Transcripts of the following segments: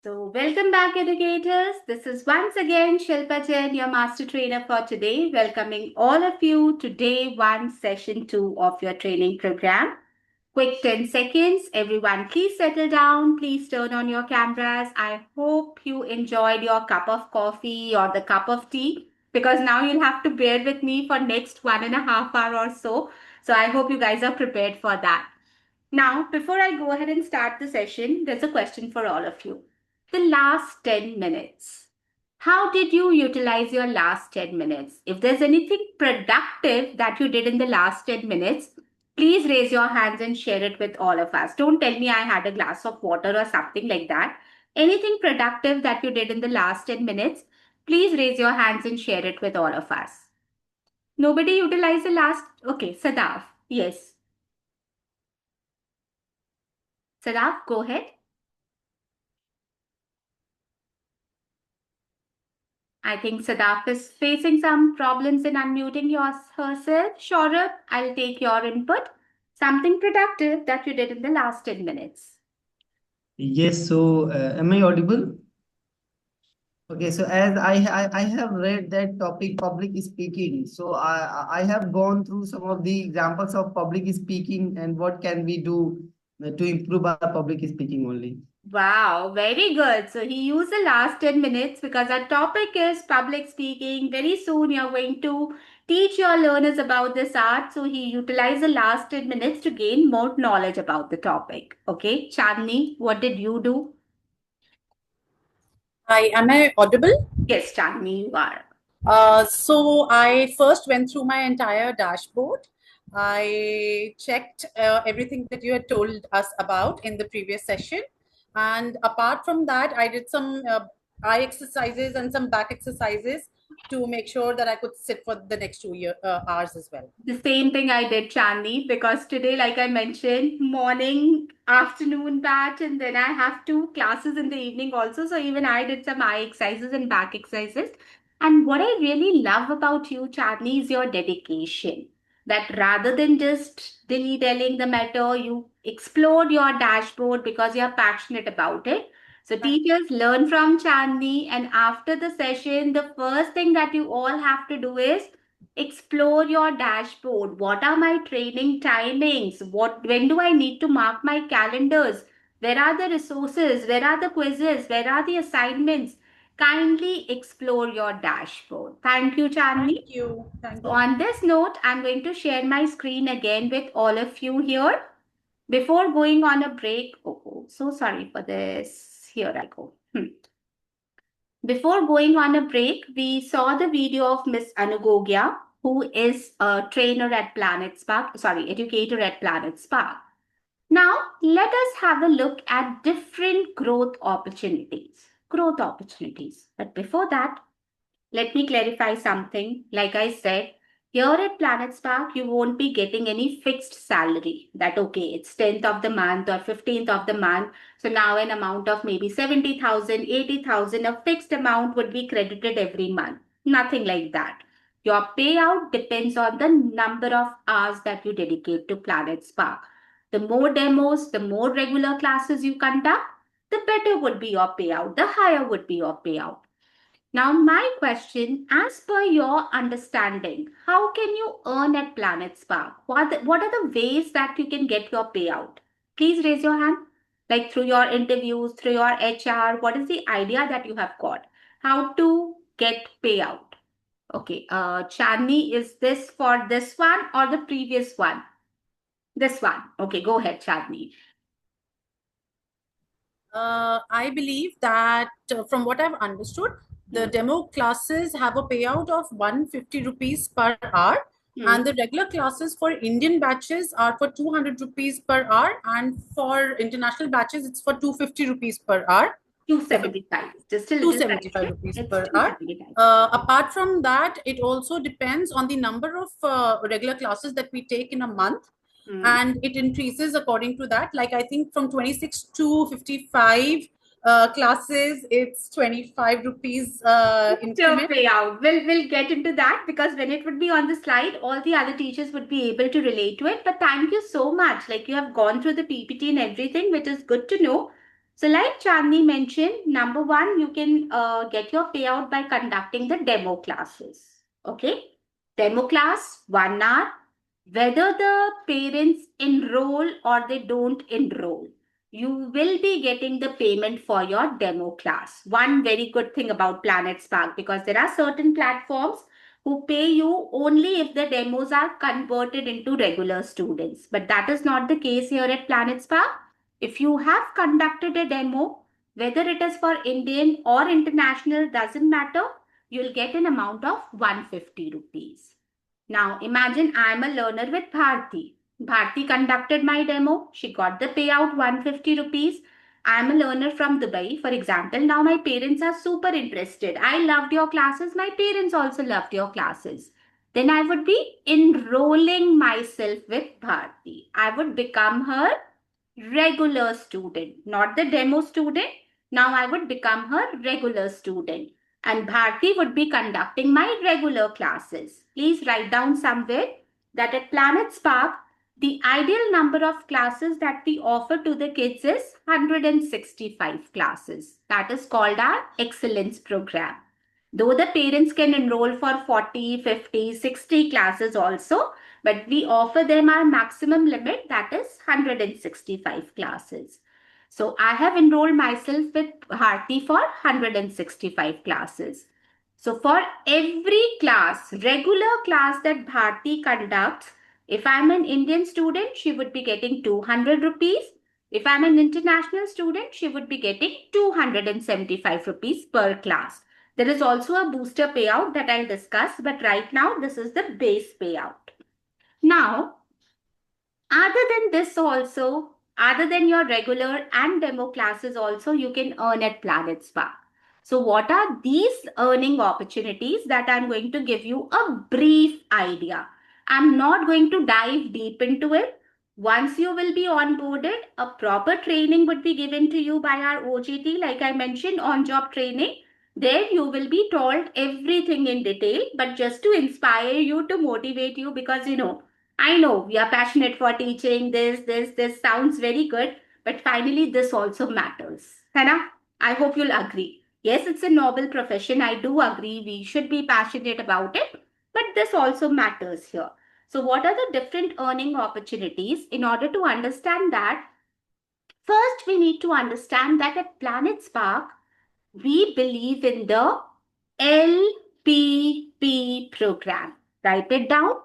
So, welcome back, educators. This is once again Shilpa Jain, your master trainer for today, welcoming all of you to day one, session two of your training program. Quick 10 seconds. Everyone, please settle down. Please turn on your cameras. I hope you enjoyed your cup of coffee or the cup of tea because now you'll have to bear with me for next 1.5 hours or so. So, I hope you guys are prepared for that. Now, before I go ahead and start the session, there's a question for all of you. The last 10 minutes. How did you utilize your last 10 minutes? If there's anything productive that you did in the last 10 minutes, please raise your hands and share it with all of us. Don't tell me I had a glass of water or something like that. Anything productive that you did in the last 10 minutes, please raise your hands and share it with all of us. Nobody utilized the last. Okay, Sadaf. Yes. Sadaf, go ahead. I think Sadaf is facing some problems in unmuting herself. Shaurabh, I'll take your input. Something productive that you did in the last 10 minutes. Yes, so am I audible? Okay, so as I have read that topic public speaking, so I have gone through some of the examples of public speaking and what can we do to improve our public speaking only. Wow, very good. So he used the last 10 minutes because our topic is public speaking. Very soon you're going to teach your learners about this art. So he utilized the last 10 minutes to gain more knowledge about the topic. Okay, Chandni, what did you do? Hi, am I audible? Yes, Chandni, you are. So I first went through my entire dashboard. I checked everything that you had told us about in the previous session. And apart from that, I did some eye exercises and some back exercises to make sure that I could sit for the next 2 hours as well. The same thing I did, Chandni, because today, like I mentioned, morning, afternoon batch, and then I have two classes in the evening also. So even I did some eye exercises and back exercises. And what I really love about you, Chandni, is your dedication. That rather than just dilly-dallying the matter, you explored your dashboard because you're passionate about it. So teachers learn from Chandni, and after the session, the first thing that you all have to do is explore your dashboard. What are my training timings? When do I need to mark my calendars? Where are the resources? Where are the quizzes? Where are the assignments? Kindly explore your dashboard. Thank you, Chandni. Thank you. Thank So you. on this note, I'm going to share my screen again with all of you here. Before going on a break, so sorry for this. Here I go. Before going on a break, we saw the video of Miss Anugogia, who is a trainer at Planet Spark, educator at Planet Spark. Now, let us have a look at different growth opportunities. But before that, let me clarify something. Like I said, here at Planet Spark, you won't be getting any fixed salary. That okay, it's 10th of the month or 15th of the month. So now an amount of maybe 70,000, 80,000, a fixed amount would be credited every month. Nothing like that. Your payout depends on the number of hours that you dedicate to Planet Spark. The more demos, the more regular classes you conduct, the better would be your payout, the higher would be your payout. Now, my question, as per your understanding, how can you earn at Planet Spark? What are the ways that you can get your payout? Please raise your hand. Like through your interviews, through your HR, what is the idea that you have got? How to get payout? Okay, Chandni, is this for this one or the previous one? This one. Okay, go ahead, Chandni. I believe that from what I've understood, the demo classes have a payout of 150 rupees per hour, and the regular classes for Indian batches are for 200 rupees per hour, and for international batches, it's for 250 rupees per hour. 275. Just a little 275 rupees it's per hour. 275. Apart from that, it also depends on the number of regular classes that we take in a month. And it increases according to that. Like I think from 26 to 55 classes, it's 25 rupees increment. Payout. We'll get into that because when it would be on the slide, all the other teachers would be able to relate to it. But thank you so much. Like you have gone through the PPT and everything, which is good to know. So like Chandni mentioned, number one, you can get your payout by conducting the demo classes. Okay. Demo class, 1 hour. Whether the parents enroll or they don't enroll, you will be getting the payment for your demo class. One very good thing about Planet Spark, because there are certain platforms who pay you only if the demos are converted into regular students. But that is not the case here at Planet Spark. If you have conducted a demo, whether it is for Indian or international, doesn't matter, you'll get an amount of 150 rupees. Now imagine I am a learner with Bharti. Bharti conducted my demo. She got the payout 150 rupees. I am a learner from Dubai, for example. Now my parents are super interested. I loved your classes. My parents also loved your classes. Then I would be enrolling myself with Bharti. I would become her regular student, not the demo student. Now I would become her regular student. And Bharti would be conducting my regular classes. Please write down somewhere that at Planet Spark, the ideal number of classes that we offer to the kids is 165 classes. That is called our excellence program. Though the parents can enroll for 40, 50, 60 classes also, but we offer them our maximum limit, that is 165 classes. So I have enrolled myself with Bharti for 165 classes. So for every class, regular class that Bharti conducts, if I'm an Indian student, she would be getting 200 rupees. If I'm an international student, she would be getting 275 rupees per class. There is also a booster payout that I'll discuss, but right now this is the base payout. Now, other than this also, other than your regular and demo classes also, you can earn at Planet Spark. So what are these earning opportunities that I'm going to give you a brief idea. I'm not going to dive deep into it. Once you will be onboarded, a proper training would be given to you by our OJT, like I mentioned, on-job training. There you will be told everything in detail, but just to inspire you, to motivate you, because I know we are passionate for teaching this sounds very good, but finally this also matters. Hana, I hope you'll agree. Yes, it's a noble profession. I do agree. We should be passionate about it, but this also matters here. So what are the different earning opportunities? In order to understand that, first we need to understand that at Planet Spark, we believe in the LPP program. Write it down.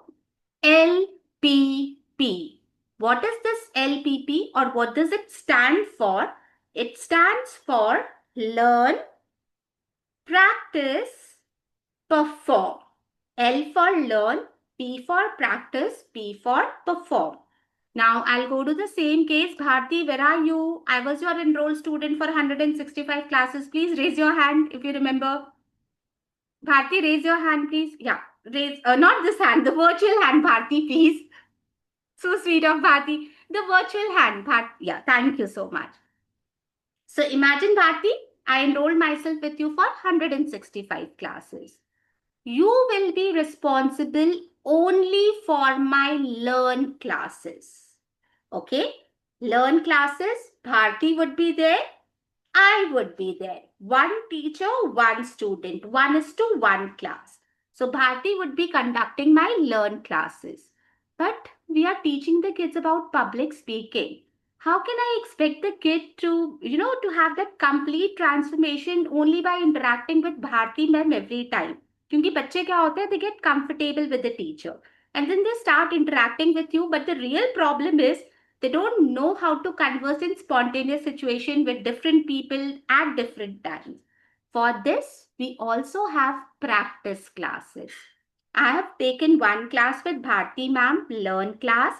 LPP. What is this LPP, or what does it stand for? It stands for learn, practice, perform. L for learn, P for practice, P for perform. Now I'll go to the same case. Bharti, where are you? I was your enrolled student for 165 classes. Please raise your hand if you remember. Bharti, raise your hand, please. Yeah, raise, not this hand, the virtual hand, Bharti, please. So sweet of Bharti. The virtual hand, Bharti. Yeah, thank you so much. So imagine, Bharti, I enrolled myself with you for 165 classes. You will be responsible only for my learn classes. Okay? Learn classes, Bharti would be there. I would be there. One teacher, one student, 1:1 class. So Bharti would be conducting my learn classes. But we are teaching the kids about public speaking. How can I expect the kid to, to have that complete transformation only by interacting with Bharti ma'am every time? क्योंकि बच्चे क्या होते हैं, they get comfortable with the teacher and then they start interacting with you. But the real problem is they don't know how to converse in spontaneous situation with different people at different times. For this, we also have practice classes. I have taken one class with Bharti ma'am, learn class.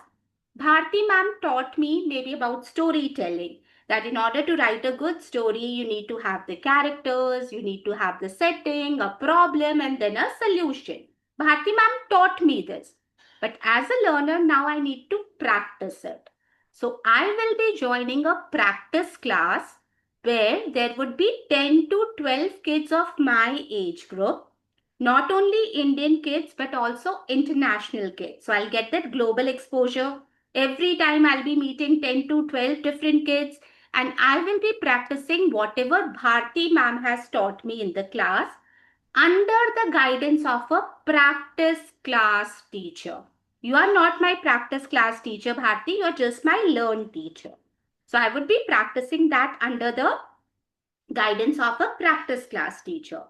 Bharti ma'am taught me maybe about storytelling. That in order to write a good story, you need to have the characters, you need to have the setting, a problem, and then a solution. Bharti ma'am taught me this. But as a learner, now I need to practice it. So I will be joining a practice class where there would be 10 to 12 kids of my age group. Not only Indian kids, but also international kids. So I'll get that global exposure. Every time I'll be meeting 10 to 12 different kids. and I will be practicing whatever Bharti ma'am has taught me in the class under the guidance of a practice class teacher. You are not my practice class teacher, Bharti. You are just my learn teacher. So I would be practicing that under the guidance of a practice class teacher.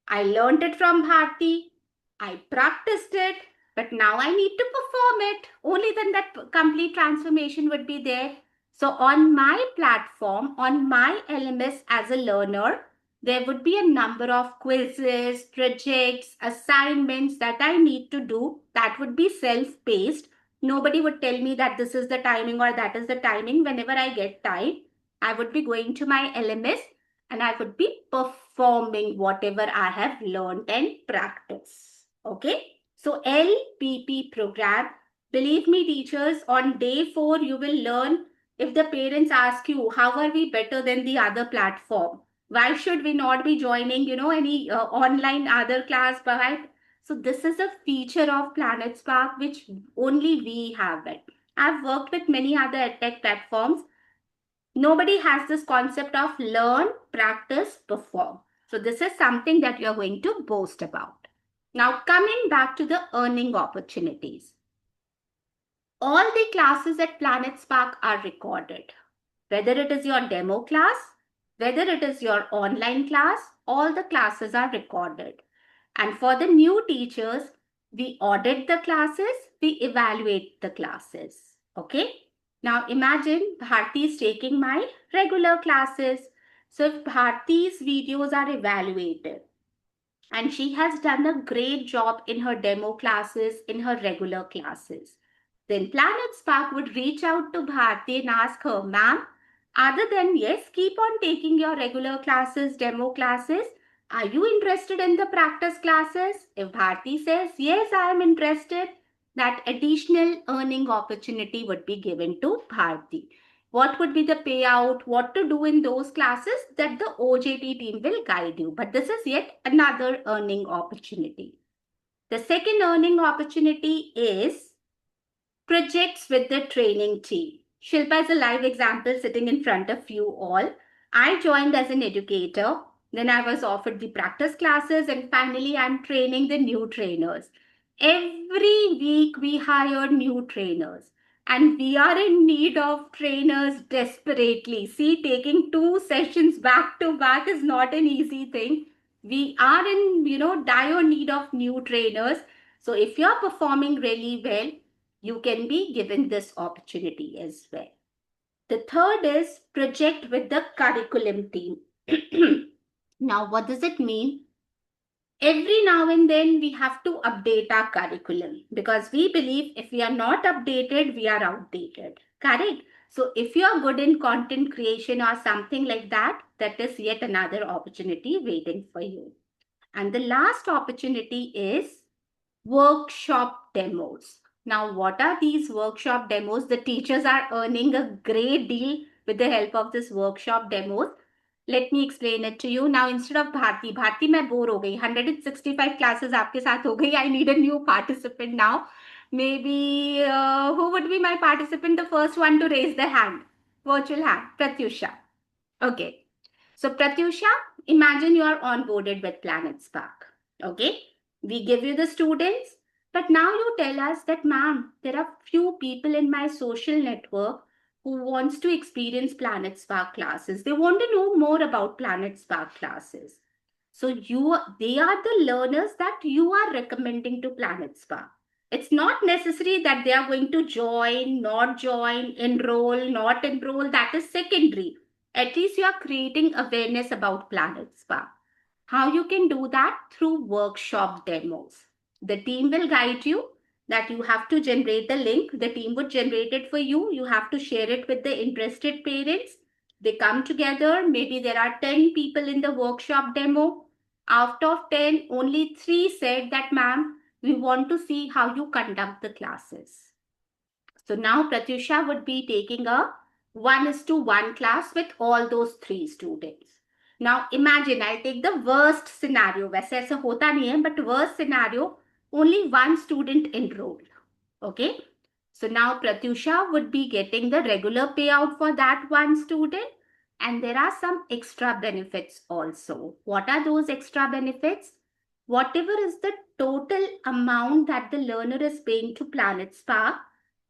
I learned it from Bharti. I practiced it, but now I need to perform it. Only then that complete transformation would be there. So on my platform, on my LMS as a learner, there would be a number of quizzes, projects, assignments that I need to do that would be self-paced. Nobody would tell me that this is the timing or that is the timing. Whenever I get time, I would be going to my LMS and I would be performing whatever I have learned and practiced. Okay. So LPP program, believe me teachers, on day 4, you will learn if the parents ask you, how are we better than the other platform? Why should we not be joining, any online other class, perhaps? So this is a feature of Planet Spark, which only we have it. I've worked with many other edtech platforms. Nobody has this concept of learn, practice, perform. So this is something that you're going to boast about. Now coming back to the earning opportunities. All the classes at Planet Spark are recorded. Whether it is your demo class, whether it is your online class, all the classes are recorded. And for the new teachers, we audit the classes, we evaluate the classes. Okay? Now imagine Bharti is taking my regular classes. So if Bharti's videos are evaluated and she has done a great job in her demo classes, in her regular classes, then Planet Spark would reach out to Bharti and ask her, ma'am, other than yes, keep on taking your regular classes, demo classes, are you interested in the practice classes? If Bharti says, yes, I am interested, that additional earning opportunity would be given to Bharti. What would be the payout, what to do in those classes, that the OJT team will guide you. But this is yet another earning opportunity. The second earning opportunity is projects with the training team. Shilpa is a live example sitting in front of you all. I joined as an educator. Then I was offered the practice classes, and finally I'm training the new trainers. Every week we hire new trainers, and we are in need of trainers desperately. See, taking 2 sessions back to back is not an easy thing. We are in, dire need of new trainers. So if you're performing really well, you can be given this opportunity as well. The third is project with the curriculum team. Now, what does it mean? Every now and then we have to update our curriculum, because we believe if we are not updated, we are outdated. Correct? So if you are good in content creation or something like that, that is yet another opportunity waiting for you. And the last opportunity is workshop demos. Now, what are these workshop demos? The teachers are earning a great deal with the help of this workshop demos. Let me explain it to you. Now, instead of Bharti, मैं bore हो गई. 165 classes आपके साथ हो गई. I need a new participant now. Maybe who would be my participant? The first one to raise the hand. Virtual hand. Pratyusha. Okay. So Pratyusha, imagine you are onboarded with Planet Spark. Okay. We give you the students, but now you tell us that, ma'am, there are few people in my social network who wants to experience Planet Spark classes. They want to know more about Planet Spark classes. So they are the learners that you are recommending to Planet Spark. It's not necessary that they are going to join, not join, enroll, not enroll. That is secondary. At least you are creating awareness about Planet Spark. How you can do that? Through workshop demos. The team will guide you that you have to generate the link. The team would generate it for you. You have to share it with the interested parents. They come together. Maybe there are 10 people in the workshop demo. Out of 10, only 3 said that, ma'am, we want to see how you conduct the classes. So now Pratyusha would be taking a 1:1 class with all those 3 students. Now imagine, I take the worst scenario. वैसे ऐसा होता नहीं है, but worst scenario, only 1 student enrolled. Okay. So now Pratyusha would be getting the regular payout for that 1 student. And there are some extra benefits also. What are those extra benefits? Whatever is the total amount that the learner is paying to Planet Spark,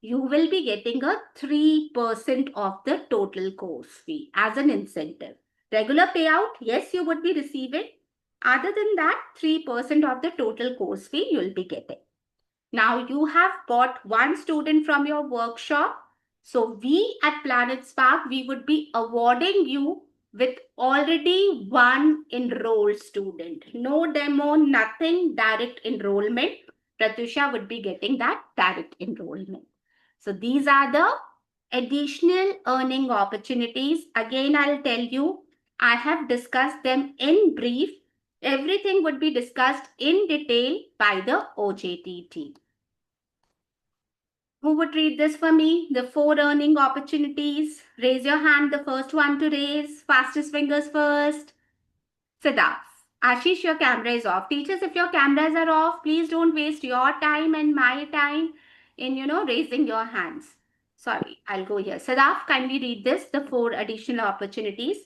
you will be getting a 3% of the total course fee as an incentive. Regular payout, yes, you would be receiving. Other than that, 3% of the total course fee you will be getting. Now you have bought one student from your workshop. So we at Planet Spark, we would be awarding you with already one enrolled student. No demo, nothing, direct enrollment. Pratyusha would be getting that direct enrollment. So these are the additional earning opportunities. Again, I'll tell you, I have discussed them in brief. Everything would be discussed in detail by the OJT team. Who would read this for me? The 4 earning opportunities. Raise your hand, the first one to raise. Fastest fingers first. Siddharth. Ashish, your camera is off. Teachers, if your cameras are off, please don't waste your time and my time in, raising your hands. Sorry, I'll go here. Siddharth, kindly read this, the 4 additional opportunities.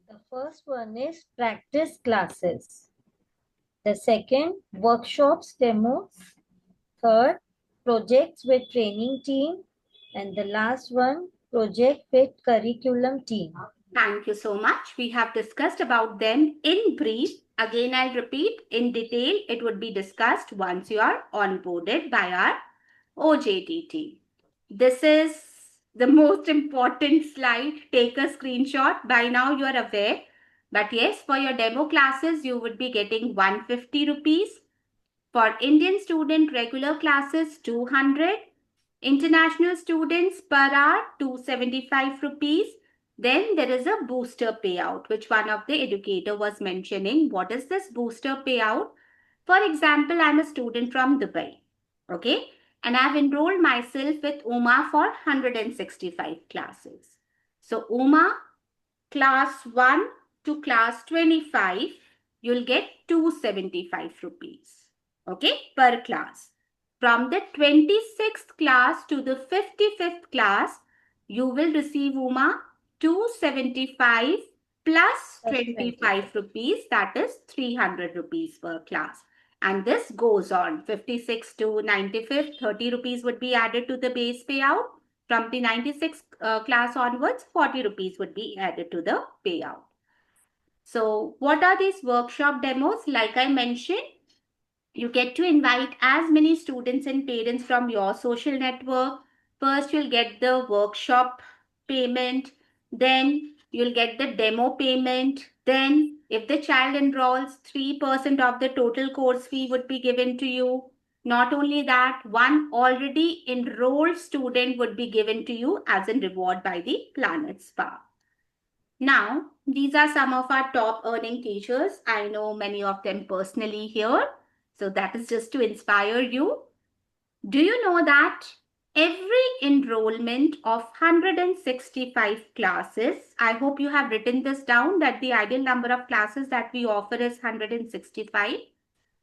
The first one is practice classes. The second, workshops, demos. Third, projects with training team. And the last one, project with curriculum team. Thank you so much. We have discussed about them in brief. Again, I'll repeat in detail. It would be discussed once you are onboarded by our OJT team. This is the most important slide. Take a screenshot. By now you are aware. But yes, for your demo classes, you would be getting 150 rupees. For Indian student regular classes, 200. International students per hour, 275 rupees. Then there is a booster payout, which one of the educator was mentioning. What is this booster payout? For example, I'm a student from Dubai. Okay. And I've enrolled myself with UMA for 165 classes. So UMA class 1 to class 25, you'll get 275 rupees. Okay, per class. From the 26th class to the 55th class, you will receive UMA 275 plus 25 rupees, that is 300 rupees per class. And this goes on 56 to 95th, 30 rupees would be added to the base payout. From the 96th class onwards, 40 rupees would be added to the payout. So what are these workshop demos? Like I mentioned, you get to invite as many students and parents from your social network. First, you'll get the workshop payment. Then you'll get the demo payment. Then if the child enrolls, 3% of the total course fee would be given to you. Not only that, one already enrolled student would be given to you as a reward by the Planet Spark. Now, these are some of our top earning teachers. I know many of them personally here. So that is just to inspire you. Do you know that every enrollment of 165 classes, I hope you have written this down, that the ideal number of classes that we offer is 165.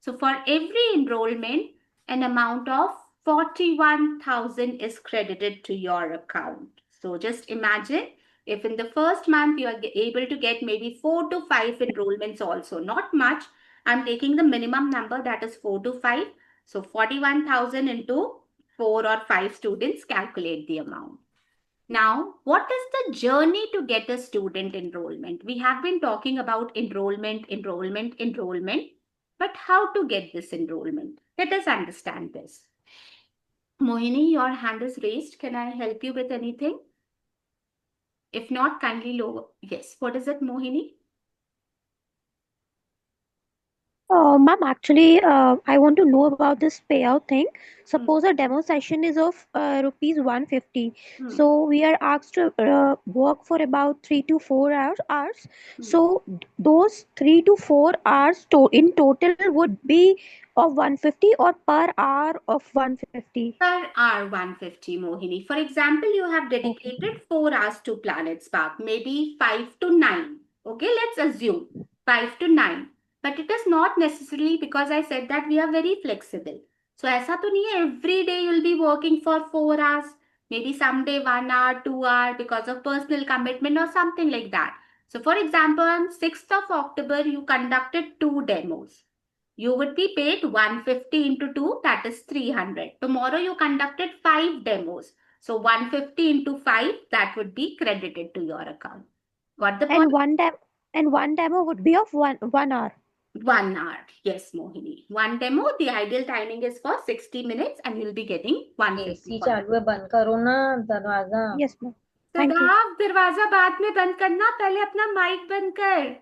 So for every enrollment, an amount of 41,000 is credited to your account. So just imagine if in the first month you are able to get maybe 4 to 5 enrollments also, not much. I'm taking the minimum number, that is 4 to 5. So 41,000 into 4 or 5 students, calculate the amount. Now, what is the journey to get a student enrollment? We have been talking about enrollment. But how to get this enrollment? Let us understand this. Mohini, your hand is raised. Can I help you with anything? If not, kindly lower. Yes. What is it, Mohini? Ma'am, actually, I want to know about this payout thing. Suppose a demo session is of rupees 150. So we are asked to work for about 3 to 4 hours. So those 3 to 4 hours in total would be of 150 or per hour of 150? Per hour 150, Mohini. For example, you have dedicated 4 hours to Planet Spark, maybe 5 to 9. Okay, let's assume 5 to 9. But it is not necessarily, because I said that we are very flexible. So, aisa to nahi hai, every day you'll be working for 4 hours. Maybe someday 1 hour, 2 hour because of personal commitment or something like that. So for example, on 6th of October, you conducted 2 demos. You would be paid 150 into 2, that is 300. Tomorrow you conducted 5 demos. So 150 into 5, that would be credited to your account. Got the point? And one demo would be of 1 hour. 1 hour. Yes, Mohini. One demo, the ideal timing is for 60 minutes and you'll be getting 150. AC चालू है, बंद करो ना दरवाजा. Yes, ma'am. Thank you. सदाब, दरवाजा बाद में बंद करना, पहले अपना माइक बंद कर.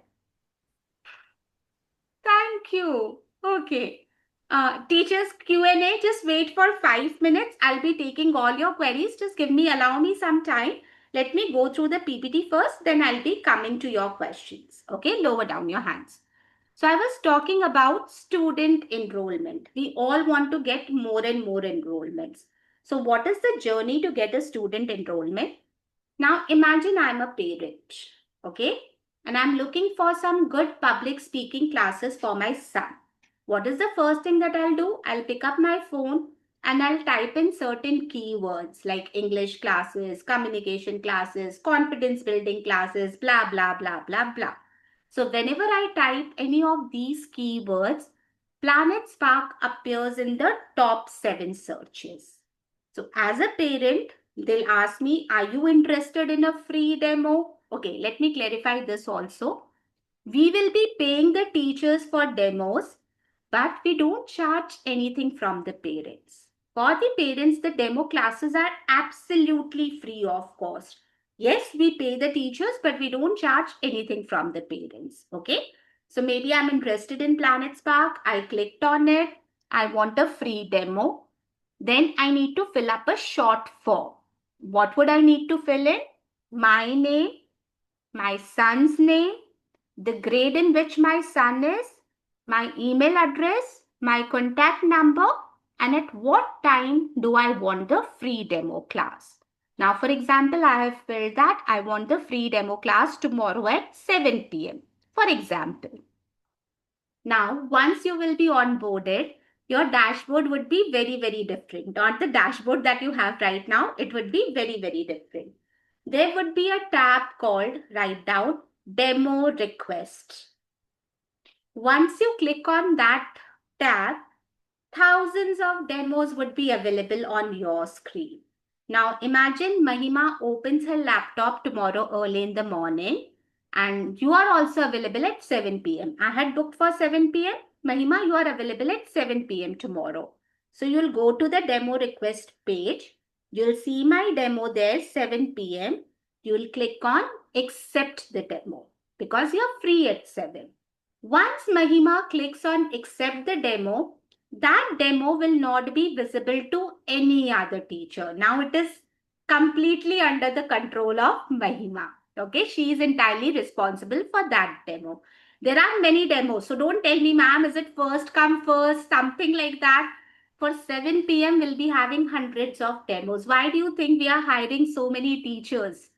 Thank you. Okay. Teachers Q&A, just wait for 5 minutes. I'll be taking all your queries. Just allow me some time. Let me go through the PPT first, then I'll be coming to your questions. Okay, lower down your hands. So I was talking about student enrollment. We all want to get more and more enrollments. So what is the journey to get a student enrollment? Now imagine I'm a parent, okay? And I'm looking for some good public speaking classes for my son. What is the first thing that I'll do? I'll pick up my phone and I'll type in certain keywords like English classes, communication classes, confidence building classes, blah, blah, blah, blah, blah. So whenever I type any of these keywords, Planet Spark appears in the top 7 searches. So as a parent, they'll ask me, are you interested in a free demo? Okay, let me clarify this also. We will be paying the teachers for demos, but we don't charge anything from the parents. For the parents, the demo classes are absolutely free of cost. Yes, we pay the teachers, but we don't charge anything from the parents. Okay. So maybe I'm interested in Planet Spark. I clicked on it. I want a free demo. Then I need to fill up a short form. What would I need to fill in? My name, my son's name, the grade in which my son is, my email address, my contact number, and at what time do I want the free demo class. Now, for example, I have filled that I want the free demo class tomorrow at 7 p.m. for example. Now, once you will be onboarded, your dashboard would be very, very different. Not the dashboard that you have right now. It would be very, very different. There would be a tab called, write down, Demo Request. Once you click on that tab, thousands of demos would be available on your screen. Now imagine Mahima opens her laptop tomorrow early in the morning and you are also available at 7 p.m. I had booked for 7 p.m. Mahima, you are available at 7 p.m. tomorrow. So you'll go to the demo request page. You'll see my demo there, 7 p.m. You'll click on accept the demo because you're free at 7. Once Mahima clicks on accept the demo, that demo will not be visible to any other teacher. Now it is completely under the control of Mahima. Okay, she is entirely responsible for that demo. There are many demos. So don't tell me, ma'am, is it first come first, something like that. For 7 p.m. we'll be having hundreds of demos. Why do you think we are hiring so many teachers?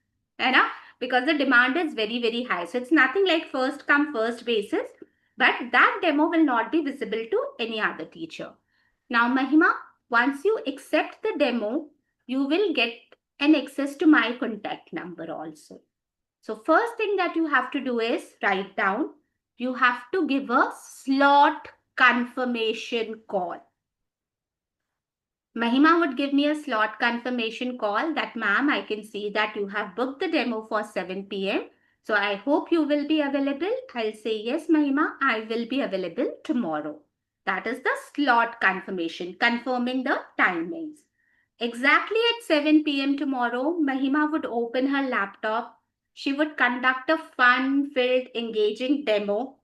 Because the demand is very, very high. So it's nothing like first come first basis. But that demo will not be visible to any other teacher. Now, Mahima, once you accept the demo, you will get an access to my contact number also. So first thing that you have to do is write down, you have to give a slot confirmation call. Mahima would give me a slot confirmation call that, ma'am, I can see that you have booked the demo for 7 p.m. So I hope you will be available. I'll say, yes, Mahima, I will be available tomorrow. That is the slot confirmation, confirming the timings. Exactly at 7 p.m. tomorrow, Mahima would open her laptop. She would conduct a fun-filled, engaging demo.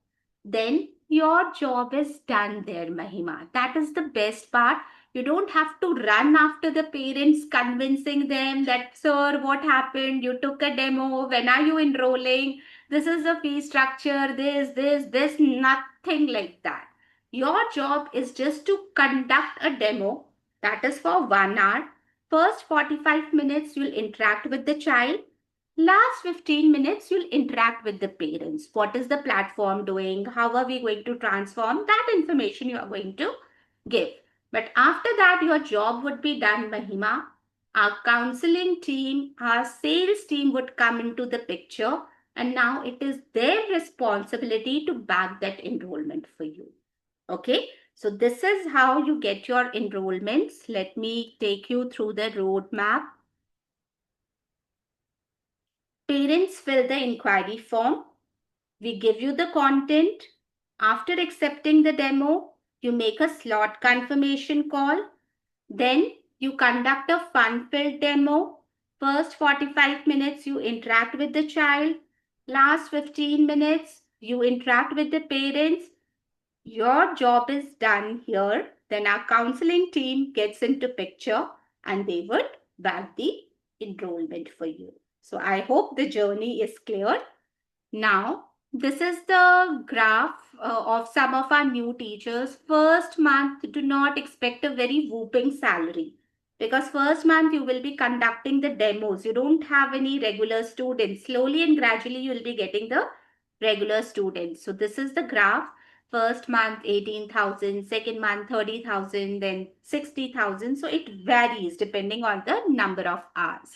Then your job is done there, Mahima. That is the best part. You don't have to run after the parents convincing them that, sir, what happened? You took a demo. When are you enrolling? This is the fee structure, this, nothing like that. Your job is just to conduct a demo. That is for 1 hour. First 45 minutes, you'll interact with the child. Last 15 minutes, you'll interact with the parents. What is the platform doing? How are we going to transform? That information you are going to give. But after that, your job would be done, Mahima. our counseling team, our sales team would come into the picture, and now it is their responsibility to back that enrollment for you. Okay, so this is how you get your enrollments. Let me take you through the roadmap. Parents fill the inquiry form. We give you the content. After accepting the demo, you make a slot confirmation call. Then you conduct a fun-filled demo. First 45 minutes, you interact with the child. Last 15 minutes, you interact with the parents. Your job is done here. Then our counseling team gets into picture and they would back the enrollment for you. So I hope the journey is clear. Now, this is the graph of some of our new teachers. First month, do not expect a very whooping salary because first month you will be conducting the demos. You don't have any regular students. Slowly and gradually you will be getting the regular students. So this is the graph. First month 18,000, second month 30,000, then 60,000. So it varies depending on the number of hours.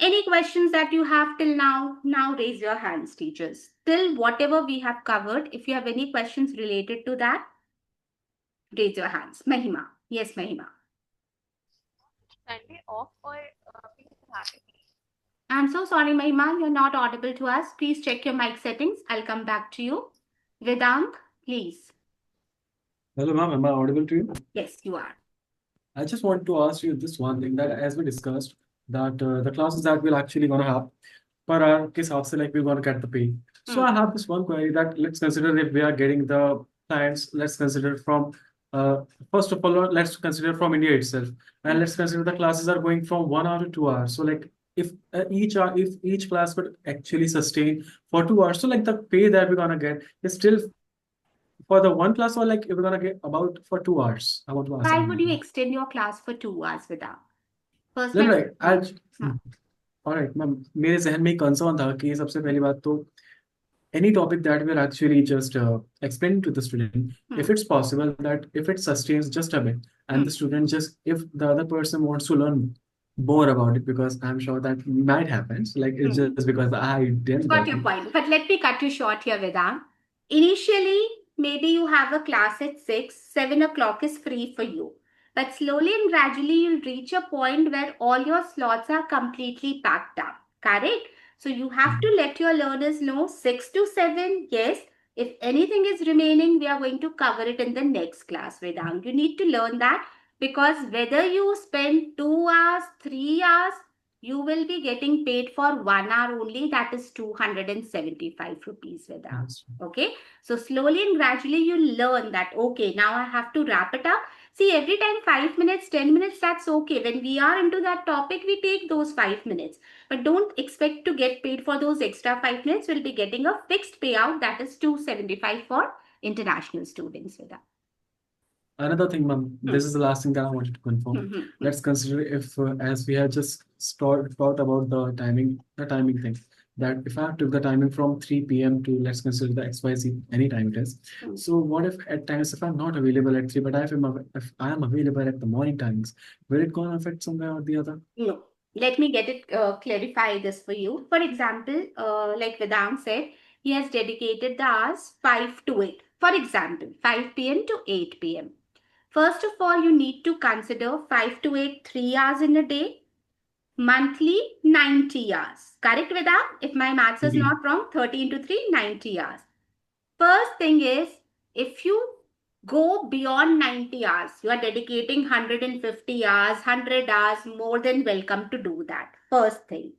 Any questions that you have till now? Now raise your hands, teachers. Till whatever we have covered, if you have any questions related to that, raise your hands. Mahima. Yes, Mahima. Sunday off or being happy? I'm so sorry, Mahima. You're not audible to us. Please check your mic settings. I'll come back to you. Vedant, please. Hello, ma'am. Am I audible to you? Yes, you are. I just want to ask you this one thing that as we discussed, that the classes that we're actually going to have per hour के हिसाब से like we're going to get the pay. So I have this one query that let's consider if we are getting the clients, let's consider from first of all, let's consider from India itself, and let's consider the classes are going from 1 hour to 2 hours. So like if each class could actually sustain for 2 hours, so like the pay that we're gonna get is still for the one class, or like we're gonna get about for 2 hours. I want to ask. Why would you extend your class for 2 hours, Vedant? First, Then let's- right, alright, ma'am. मेरे जहन में concern था कि सबसे पहली बात तो any topic that we're actually just explaining to the student, if it's possible that if it sustains just a bit and the student just, if the other person wants to learn more about it, because I'm sure that might happen. So like it's just because I didn't Got get your it. point. But let me cut you short here, Vedant. Initially, maybe you have a class at 6, 7 o'clock is free for you. But slowly and gradually, you'll reach a point where all your slots are completely packed up. Correct? So you have to let your learners know 6 to 7, yes. If anything is remaining, we are going to cover it in the next class, Vedant. You need to learn that because whether you spend 2 hours, 3 hours, you will be getting paid for 1 hour only. That is 275 rupees, Vedant. Yes. Okay. So slowly and gradually you learn that, okay, now I have to wrap it up. See, every time 5 minutes, 10 minutes, that's okay. When we are into that topic, we take those 5 minutes. But don't expect to get paid for those extra 5 minutes. We'll be getting a fixed payout that is 275 for international students with that. Another thing, ma'am, this is the last thing that I wanted to confirm. Let's consider if, as we have just talked about the timing thing, that if I have took the timing from 3 p.m. to, let's consider the XYZ, any time it is. So what if at times if I'm not available at 3, but if I am available at the morning timings, will it gonna affect somewhere or the other? No. Let me get it clarify this for you. For example, like Vedant said, he has dedicated the hours 5 to 8. For example, 5 p.m. to 8 p.m. First of all, you need to consider 5 to 8, 3 hours in a day. Monthly, 90 hours. Correct, Vedant? If my maths is not wrong, 30 into 3, 90 hours. First thing is, if you go beyond 90 hours, you are dedicating 150 hours, 100 hours, more than welcome to do that. First thing.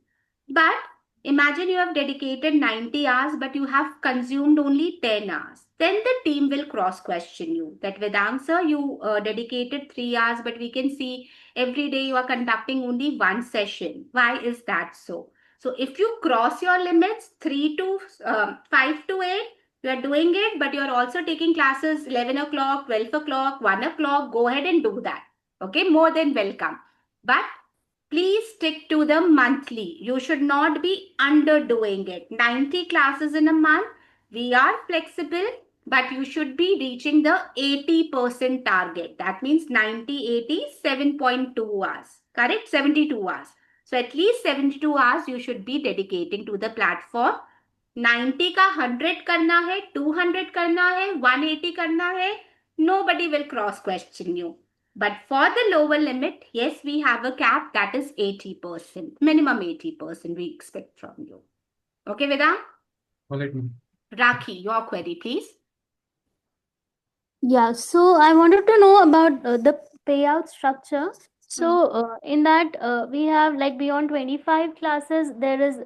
But imagine you have dedicated 90 hours, but you have consumed only 10 hours. Then the team will cross-question you that Vedant sir, you dedicated 3 hours, but we can see every day you are conducting only one session. Why is that so? So if you cross your limits, 5 to 8, you are doing it, but you are also taking classes 11 o'clock, 12 o'clock, 1 o'clock. Go ahead and do that. Okay, more than welcome. But please stick to the monthly. You should not be underdoing it. 90 classes in a month. We are flexible. but you should be reaching the 80% target. That means 90, 80, 7.2 hours. Correct? 72 hours. So at least 72 hours you should be dedicating to the platform. 90 का 100 करना है, 200 करना है, 180 करना है, nobody will cross question you. But for the lower limit, yes, we have a cap that is 80%. Minimum 80% we expect from you. Okay, Vedant? All right, ma'am. Rakhi, your query, please. Yeah, so I wanted to know about the payout structure. So in that we have like beyond 25 classes, there is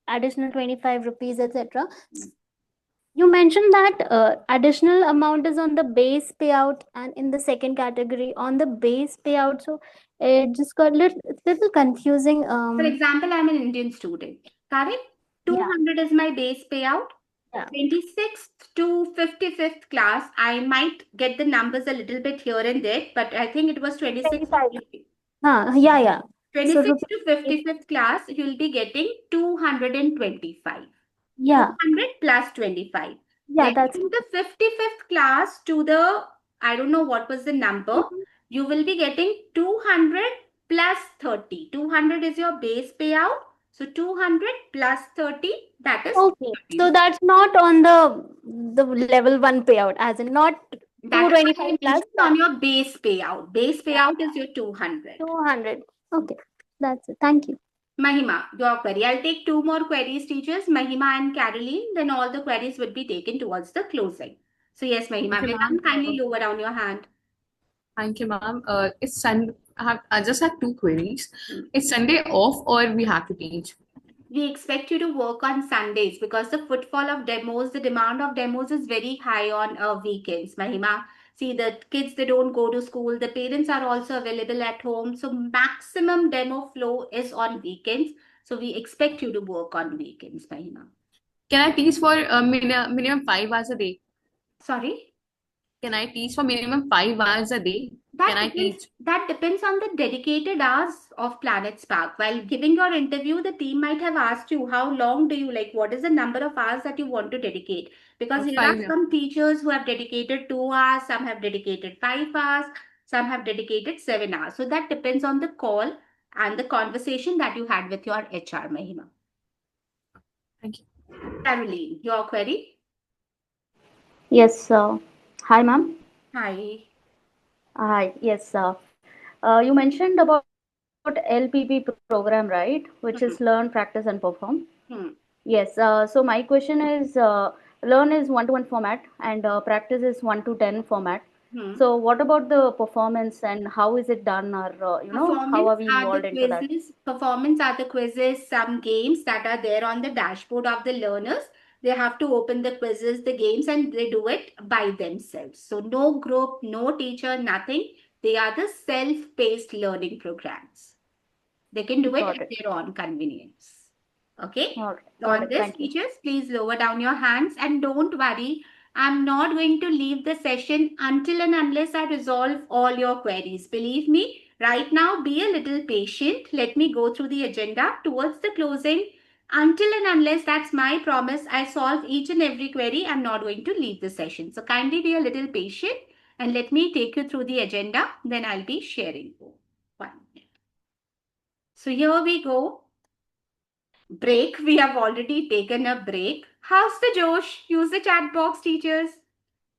additional 25 rupees, etc. You mentioned that additional amount is on the base payout and in the second category on the base payout. So it just got little confusing. For example, I'm an Indian student. Correct? 200 is my base payout. Yeah. 26th to 55th class, I might get the numbers a little bit here and there, but I think it was 26. 25. Yeah. 26th to 55th class, you'll be getting 225. Yeah. 200 plus 25. Yeah, Then that's from the 55th class to the, I don't know what was the number, you will be getting 200 plus 30. 200 is your base payout. So 200 plus 30, that is okay. So that's not on the level 1 payout, as in not that is 225 plus on your base payout. Base payout is your 200. 200. Okay, that's it. Thank you. Mahima, your query. I'll take two more queries, teachers, Mahima and Caroline. Then all the queries would be taken towards the closing. So yes, Mahima, Okay, Vedant, ma'am. kindly lower down your hand. Thank you, ma'am. It's Sunday. I just had two queries. Is Sunday off or we have to teach? We expect you to work on Sundays because the footfall of demos, the demand of demos is very high on weekends, Mahima. See, the kids, they don't go to school. The parents are also available at home. So maximum demo flow is on weekends. So we expect you to work on weekends, Mahima. Can I teach for minimum 5 hours a day? Sorry? Can I teach for minimum 5 hours a day? That depends on the dedicated hours of Planet Spark. While giving your interview, the team might have asked you, how long do you like, what is the number of hours that you want to dedicate? Because there are some teachers who have dedicated 2 hours, some have dedicated 5 hours, some have dedicated 7 hours. So that depends on the call and the conversation that you had with your HR, Mahima. Thank you. Caroline, your query? Yes, hi, ma'am. Hi. Hi, yes. You mentioned about LPP program, right? Which is learn, practice, and perform. Yes. So my question is, learn is 1-to-1 format, and practice is 1-to-10 format. So what about the performance and how is it done, or how are we involved into that? Performance are the quizzes, some games that are there on the dashboard of the learners. They have to open the quizzes, the games, and they do it by themselves. So no group, no teacher, nothing. They are the self-paced learning programs. They can do it at their own convenience. Okay? On this, teachers, please lower down your hands and don't worry. I'm not going to leave the session until and unless I resolve all your queries. Believe me, right now, be a little patient. Let me go through the agenda towards the closing. Until and unless, that's my promise, I solve each and every query, I'm not going to leave the session. So kindly be a little patient and let me take you through the agenda. Then I'll be sharing. 1 minute. So here we go. Break. We have already taken a break. How's the Josh? Use the chat box, teachers.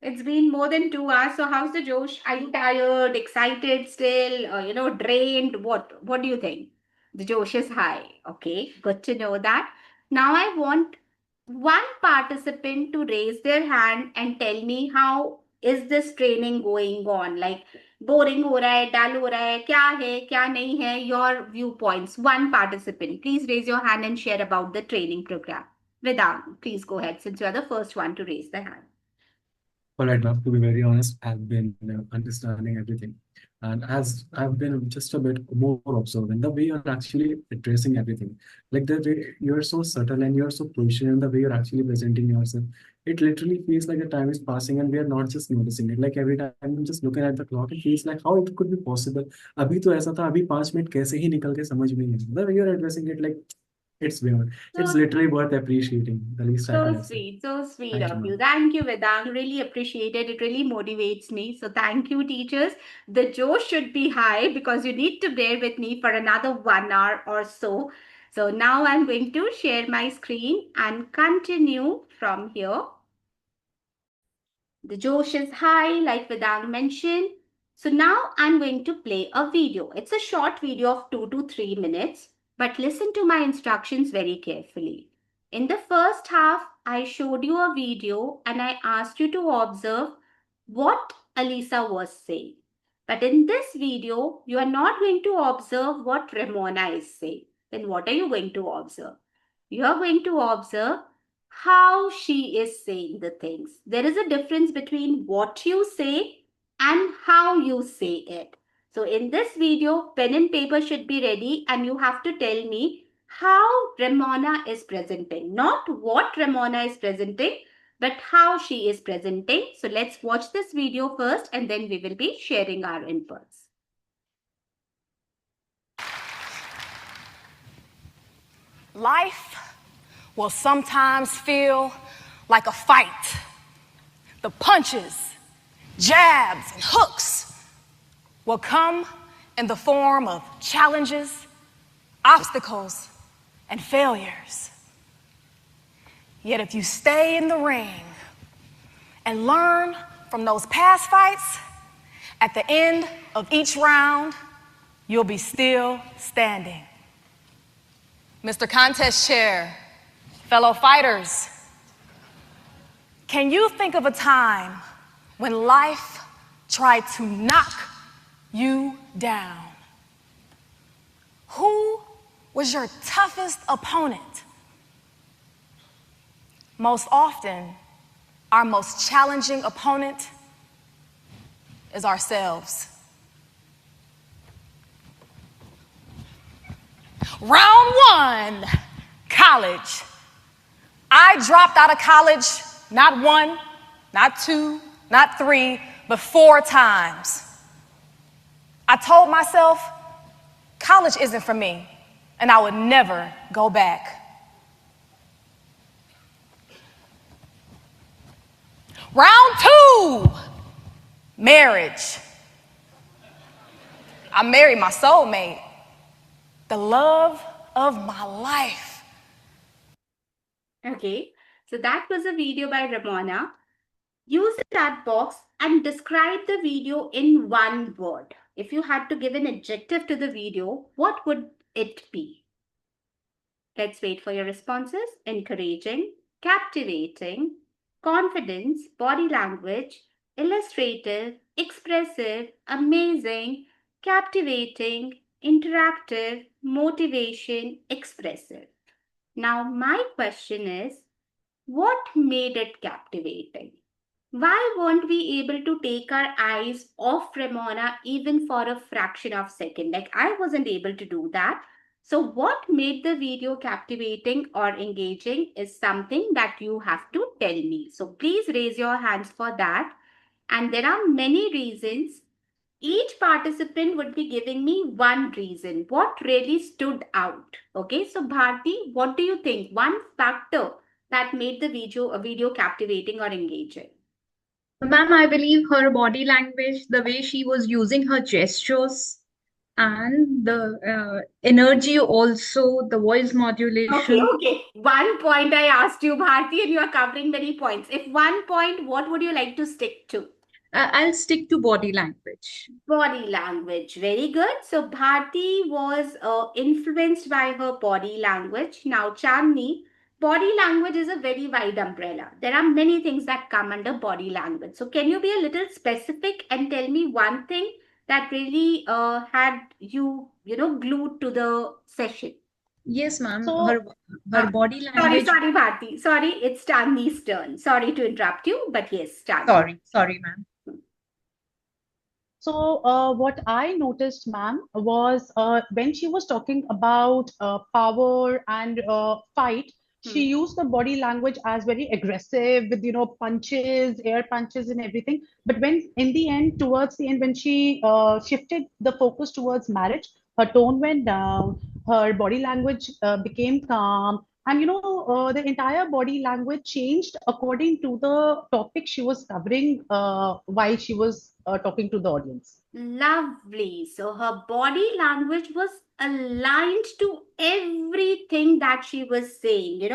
It's been more than 2 hours. So how's the Josh? Are you tired, excited still, drained? What do you think? The Josh is high. Okay, good to know that. Now I want one participant to raise their hand and tell me how is this training going on? Like boring हो रहा है, dull हो रहा है, क्या नहीं है, your viewpoints. One participant. Please raise your hand and share about the training program. Vedant, please go ahead since you are the first one to raise the hand. All right, ma'am. To be very honest, I've been understanding everything. And as I've been just a bit more observant, the way you're actually addressing everything, like the way you're so subtle and you're so patient in the way you're actually presenting yourself, it literally feels like the time is passing and we are not just noticing it. Like every time I'm just looking at the clock, it feels like how it could be possible. अभी तो ऐसा था, अभी 5 minute कैसे ही निकल के समझ में नहीं आता. The way you're addressing it, like It's beyond. It's So literally worth appreciating. The least I So can say. so sweet Thank you, of you. ma'am. Thank you, Vedang. Really appreciate it. It really motivates me. So thank you, teachers. The Josh should be high because you need to bear with me for another 1 hour or so. So now I'm going to share my screen and continue from here. The Josh is high, like Vedang mentioned. So now I'm going to play a video. It's a short video of 2 to 3 minutes, but listen to my instructions very carefully. In the first half, I showed you a video and I asked you to observe what Alisa was saying. But in this video, you are not going to observe what Ramona is saying. Then what are you going to observe? You are going to observe how she is saying the things. There is a difference between what you say and how you say it. So in this video, pen and paper should be ready and you have to tell me how Ramona is presenting. Not what Ramona is presenting, but how she is presenting. So let's watch this video first and then we will be sharing our inputs. Life will sometimes feel like a fight. The punches, jabs, and hooks will come in the form of challenges, obstacles, and failures. Yet if you stay in the ring and learn from those past fights, at the end of each round, you'll be still standing. Mr. Contest Chair, fellow fighters, can you think of a time when life tried to knock you down? Who was your toughest opponent? Most often, our most challenging opponent is ourselves. Round one, college. I dropped out of college not one, not two, not three, but 4 times. I told myself, college isn't for me, and I would never go back. Round two, marriage. I married my soulmate, the love of my life. Okay, so that was a video by Ramona. Use the chat box and describe the video in 1 word. If you had to give an adjective to the video, what would it be? Let's wait for your responses. Encouraging, captivating, confidence, body language, illustrative, expressive, amazing, captivating, interactive, motivation, expressive. Now, my question is, what made it captivating? Why weren't we able to take our eyes off Ramona even for a fraction of a second? Like, I wasn't able to do that. So what made the video captivating or engaging is something that you have to tell me. So please raise your hands for that. And there are many reasons. Each participant would be giving me 1 reason. What really stood out? Okay, so Bharti, what do you think? 1 factor that made the video captivating or engaging? Ma'am, I believe her body language, the way she was using her gestures, and the energy also, the voice modulation. Okay. 1 point I asked you, Bharti, and you are covering many points. If 1 point, what would you like to stick to? I'll stick to body language. Body language. Very good. So Bharti was influenced by her body language. Now, Chandni, body language is a very wide umbrella. There are many things that come under body language. So can you be a little specific and tell me one thing that really had you, glued to the session? Yes, ma'am. So- Her body language. Sorry, Bharti. Sorry, it's Chandni's turn. Sorry to interrupt you, but yes, Chandni. Sorry, ma'am. So what I noticed, ma'am, was when she was talking about power and fight, she used the body language as very aggressive with, punches, air punches and everything. But when towards the end, when she shifted the focus towards marriage, her tone went down, her body language became calm, and the entire body language changed according to the topic she was covering while she was talking to the audience. Lovely. So her body language was aligned to everything that she was saying,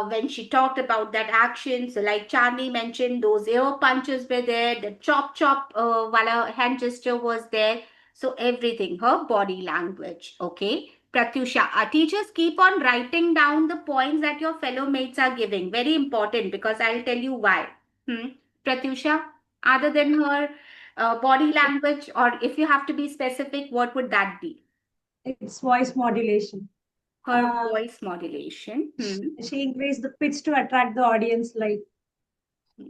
when she talked about that action. So, like Chandni mentioned, those air punches were there, the chop chop wala hand gesture was there. So, everything, her body language. Okay. Pratyusha, our teachers keep on writing down the points that your fellow mates are giving. Very important, because I'll tell you why. Pratyusha, other than her body language, or if you have to be specific, what would that be? It's voice modulation. Her voice modulation. She increased the pitch to attract the audience. Like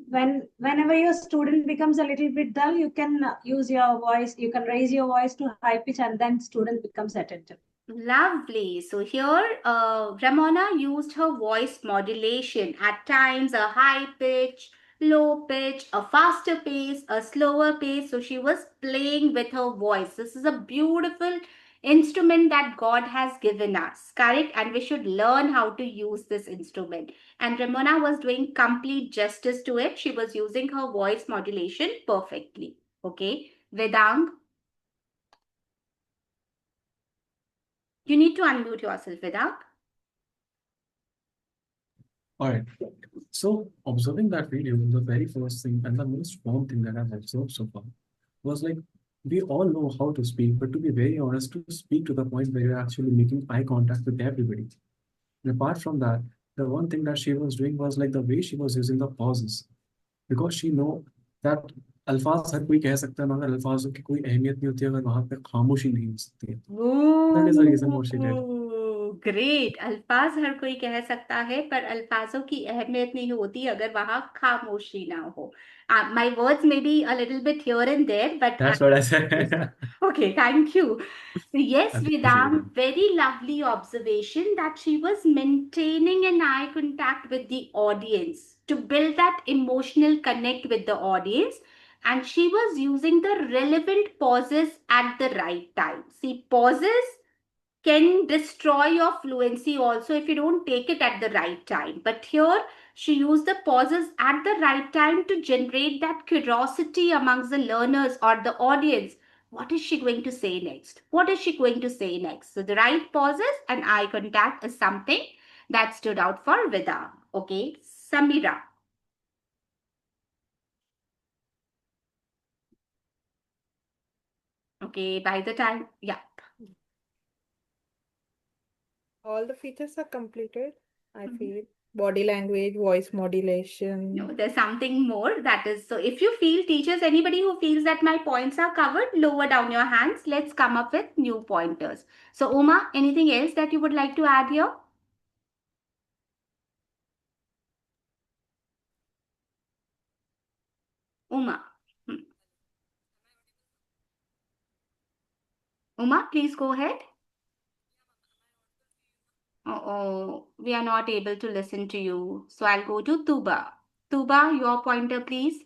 whenever your student becomes a little bit dull, you can use your voice. You can raise your voice to high pitch, and then student becomes attentive. Lovely. So here, Ramona used her voice modulation. At times, a high pitch, low pitch, a faster pace, a slower pace. So she was playing with her voice. This is a beautiful instrument that God has given us, correct? And we should learn how to use this instrument. And Ramona was doing complete justice to it. She was using her voice modulation perfectly. Okay. Vedang, you need to unmute yourself, Vedang. All right. So observing that video, the very first thing and the most fun thing that I've observed so far was like, we all know how to speak, but to be very honest, to speak to the point where you're actually making eye contact with everybody. And apart from that, the one thing that she was doing was like the way she was using the pauses, because she know that अल्फाज हर कोई कह सकता है, मगर अल्फाजों की कोई अहमियत नहीं होती अगर वहां पे खामोशी नहीं हो सकती है. That is the reason what she did. Great. अल्फाज हर कोई कह सकता है, पर अल्फाजों की अहमियत नहीं होती अगर वहां खामोशी ना हो. My words may be a little bit here and there, but That's what I said. okay, thank you. Yes, Appreciate Vedang, it. very lovely observation that she was maintaining an eye contact with the audience to build that emotional connect with the audience. And she was using the relevant pauses at the right time. See, pauses can destroy your fluency also if you don't take it at the right time. But here, she used the pauses at the right time to generate that curiosity amongst the learners or the audience. What is she going to say next? What is she going to say next? So the right pauses and eye contact is something that stood out for Vedang. Okay, Samira. Okay, by the time, yeah. All the features are completed, I feel. Body language, voice modulation. No, there's something more that is, so if you feel, teachers, anybody who feels that my points are covered, lower down your hands. Let's come up with new pointers. So Uma, anything else that you would like to add here? Uma. Uma, please go ahead. Oh, we are not able to listen to you. So I'll go to Tuba. Tuba, your pointer, please.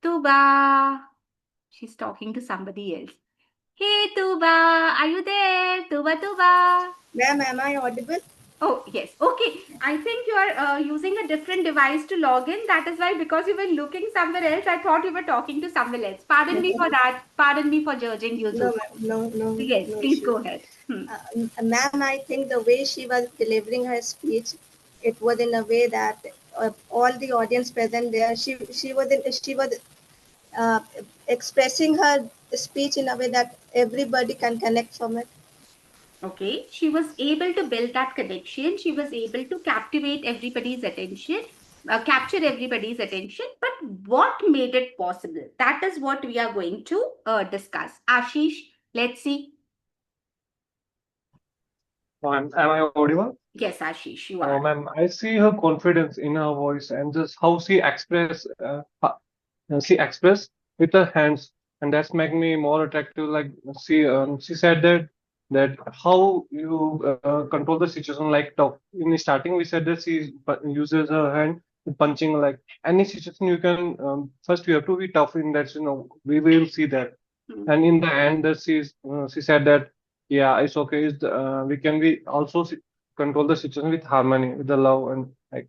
Tuba. She's talking to somebody else. Hey, Tuba, are you there? Tuba. Ma'am, am I audible? Oh, yes. Okay. I think you are using a different device to log in. That is why, because you were looking somewhere else, I thought you were talking to someone else. Pardon me for that. Pardon me for judging you. No, Tuba. no. Yes, no please issue. go ahead. Ma'am, I think the way she was delivering her speech, it was in a way that all the audience present there, she was expressing her speech in a way that everybody can connect from it. Okay, she was able to build that connection. She was able to captivate everybody's attention, capture everybody's attention. But what made it possible? That is what we are going to discuss. Ashish, let's see. Am I audible? Yes, Ashish, you are. Ma'am, I see her confidence in her voice and just how she express with her hands, and that's make me more attractive. Like she said that how you control the situation. Like in the starting, we said that she uses her hand punching. Like any situation, you can first you have to be tough in that. We will see that. And in the end, that she said that yeah, it's okay. We can be also control the situation with harmony, with the love and like.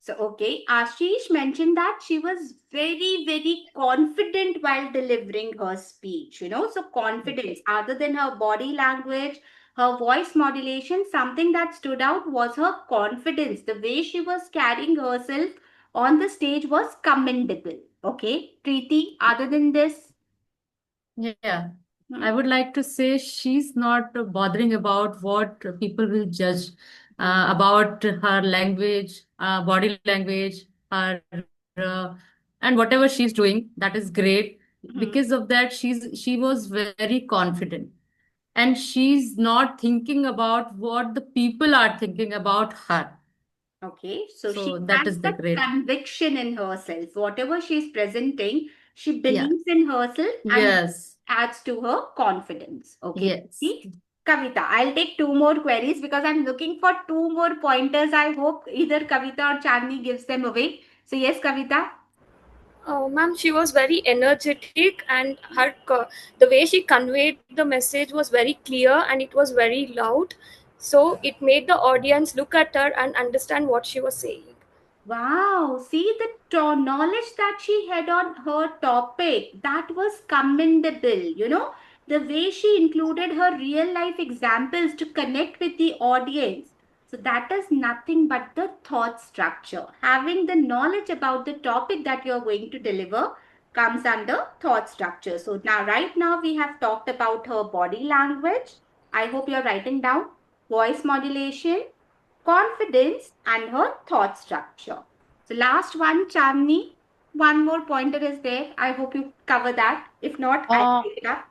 So, okay, Ashish mentioned that she was very, very confident while delivering her speech, so confidence, other than her body language, her voice modulation, something that stood out was her confidence. The way she was carrying herself on the stage was commendable. Okay, Preeti, other than this? Yeah, I would like to say she's not bothering about what people will judge about her language, body language, her and whatever she's doing. That is great. Because of that, she was very confident, and she's not thinking about what the people are thinking about her. Okay, so she that has is the the great. conviction in herself. Whatever she's presenting, she believes in herself and Yes. adds to her confidence. Okay. Yes. See? Kavita, I'll take 2 more queries because I'm looking for 2 more pointers. I hope either Kavita or Chandni gives them away. So yes, Kavita. Ma'am, she was very energetic, and the way she conveyed the message was very clear and it was very loud. So it made the audience look at her and understand what she was saying. Wow, see the knowledge that she had on her topic, that was commendable. The way she included her real life examples to connect with the audience. So that is nothing but the thought structure. Having the knowledge about the topic that you're going to deliver comes under thought structure. So right now we have talked about her body language. I hope you're writing down voice modulation, confidence, and her thought structure. So last one, Chandni, one more pointer is there. I hope you cover that. If not, I'll pick it up.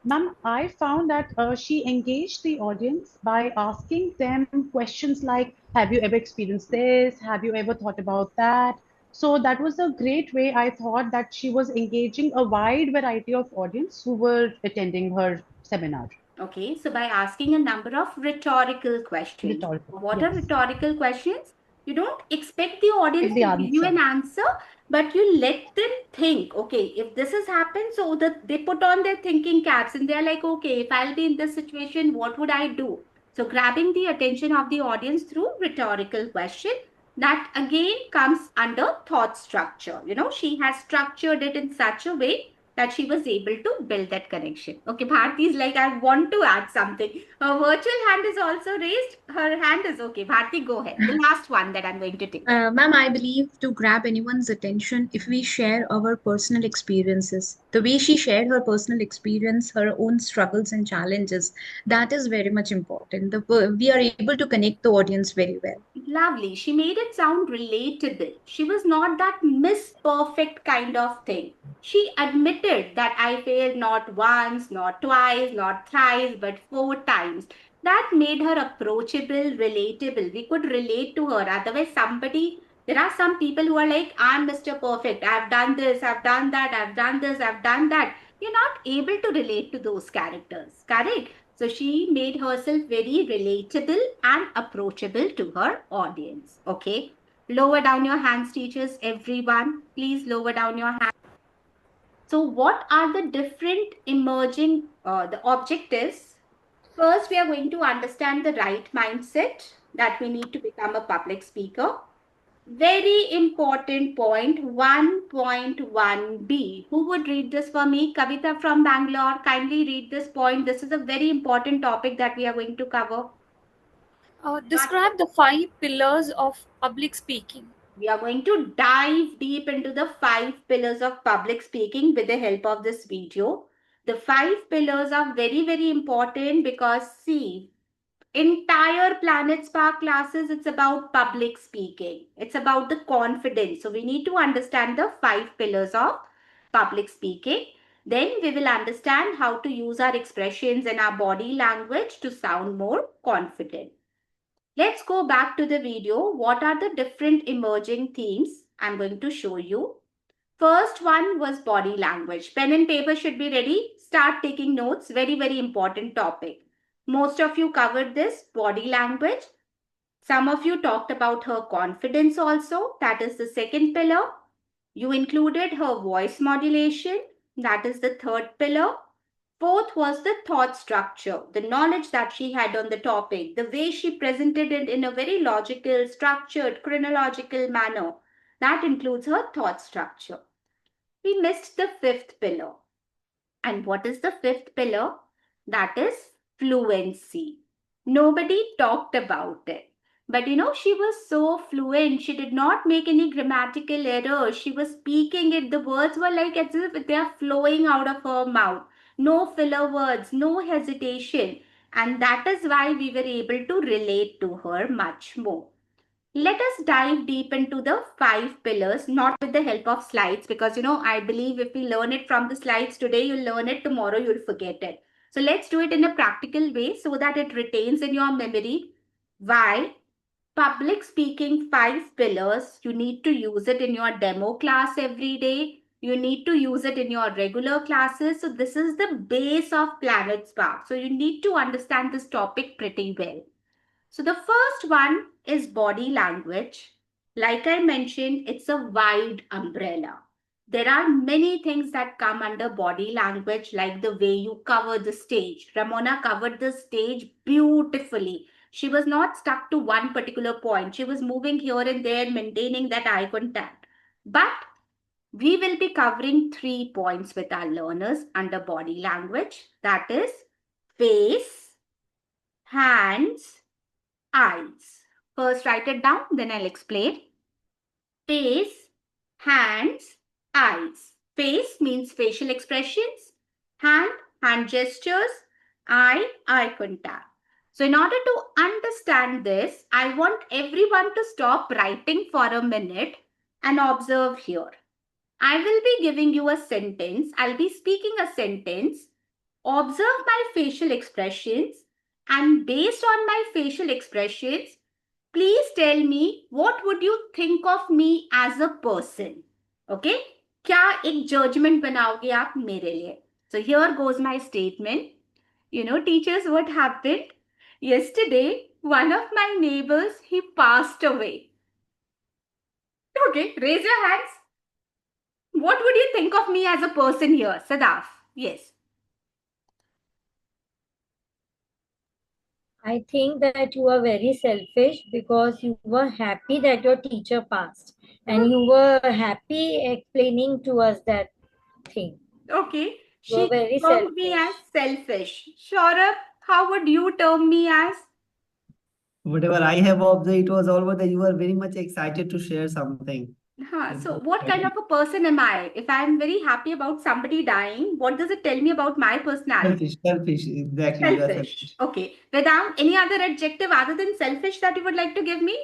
Ma'am, I found that she engaged the audience by asking them questions like, have you ever experienced this? Have you ever thought about that? So that was a great way. I thought that she was engaging a wide variety of audience who were attending her seminar. Okay, so by asking a number of rhetorical questions. What are rhetorical questions? You don't expect the audience to give you an answer, but you let them think, okay, if this has happened, so that they put on their thinking caps and they're like, okay, if I'll be in this situation, what would I do? So grabbing the attention of the audience through rhetorical question, that again comes under thought structure. She has structured it in such a way that she was able to build that connection. Okay, Bharti is like, I want to add something. Her virtual hand is also raised. Her hand is okay. Bharti, go ahead. The last one that I'm going to take. Ma'am, I believe to grab anyone's attention, if we share our personal experiences, the way she shared her personal experience, her own struggles and challenges, that is very much important. We are able to connect the audience very well. Lovely. She made it sound relatable. She was not that Miss Perfect kind of thing. She admitted that I failed not once, not twice, not thrice, but 4 times. That made her approachable, relatable. We could relate to her. Otherwise, there are some people who are like, I'm Mr. Perfect. I've done this, I've done that, I've done this, I've done that. You're not able to relate to those characters. Correct? So she made herself very relatable and approachable to her audience. Okay. Lower down your hands, teachers, everyone. Please lower down your hands. So what are the different emerging the objectives? First, we are going to understand the right mindset that we need to become a public speaker. Very important point, 1.1b. Who would read this for me? Kavita from Bangalore, kindly read this point. This is a very important topic that we are going to cover. Describe the 5 pillars of public speaking. We are going to dive deep into the 5 pillars of public speaking with the help of this video. The 5 pillars are very, very important because see, entire Planet Spark classes, it's about public speaking. It's about the confidence. So we need to understand the 5 pillars of public speaking. Then we will understand how to use our expressions and our body language to sound more confident. Let's go back to the video. What are the different emerging themes? I'm going to show you. First one was body language. Pen and paper should be ready. Start taking notes. Very, very important topic. Most of you covered this, body language. Some of you talked about her confidence also. That is the second pillar. You included her voice modulation. That is the third pillar. Fourth was the thought structure, the knowledge that she had on the topic, the way she presented it in a very logical, structured, chronological manner. That includes her thought structure. We missed the fifth pillar. And what is the fifth pillar? That is fluency. Nobody talked about it. But she was so fluent. She did not make any grammatical errors. She was speaking it. The words were like as if they are flowing out of her mouth. No filler words, no hesitation. And that is why we were able to relate to her much more. Let us dive deep into the 5 pillars, not with the help of slides, because I believe if we learn it from the slides today, you'll learn it tomorrow, you'll forget it. So let's do it in a practical way so that it retains in your memory. Why? Public speaking 5 pillars, you need to use it in your demo class every day. You need to use it in your regular classes. So this is the base of Planet Spark. So you need to understand this topic pretty well. So the first one is body language. Like I mentioned, it's a wide umbrella. There are many things that come under body language, like the way you cover the stage. Ramona covered the stage beautifully. She was not stuck to one particular point. She was moving here and there, maintaining that eye contact. But we will be covering 3 points with our learners under body language. That is face, hands, eyes. First, write it down, then I'll explain. Face, hands, eyes. Face means facial expressions. Hand gestures. Eye contact. So in order to understand this, I want everyone to stop writing for a minute and observe here. I will be giving you a sentence. I'll be speaking a sentence. Observe my facial expressions. And based on my facial expressions, please tell me what would you think of me as a person? Okay? क्या एक judgment बनाओगे आप मेरे लिए? So here goes my statement. Teachers, what happened? Yesterday, one of my neighbors, he passed away. Okay, raise your hands. What would you think of me as a person here? Sadaf, yes. I think that you are very selfish because you were happy that your teacher passed and you were happy explaining to us that thing. Okay. You are very termed me as selfish. Saurabh, how would you term me as? Whatever I have observed, it was all that you were very much excited to share something. So what kind of a person am I? If I'm very happy about somebody dying, what does it tell me about my personality? Selfish, exactly. You are Selfish. Okay. Vedant, any other adjective other than selfish that you would like to give me?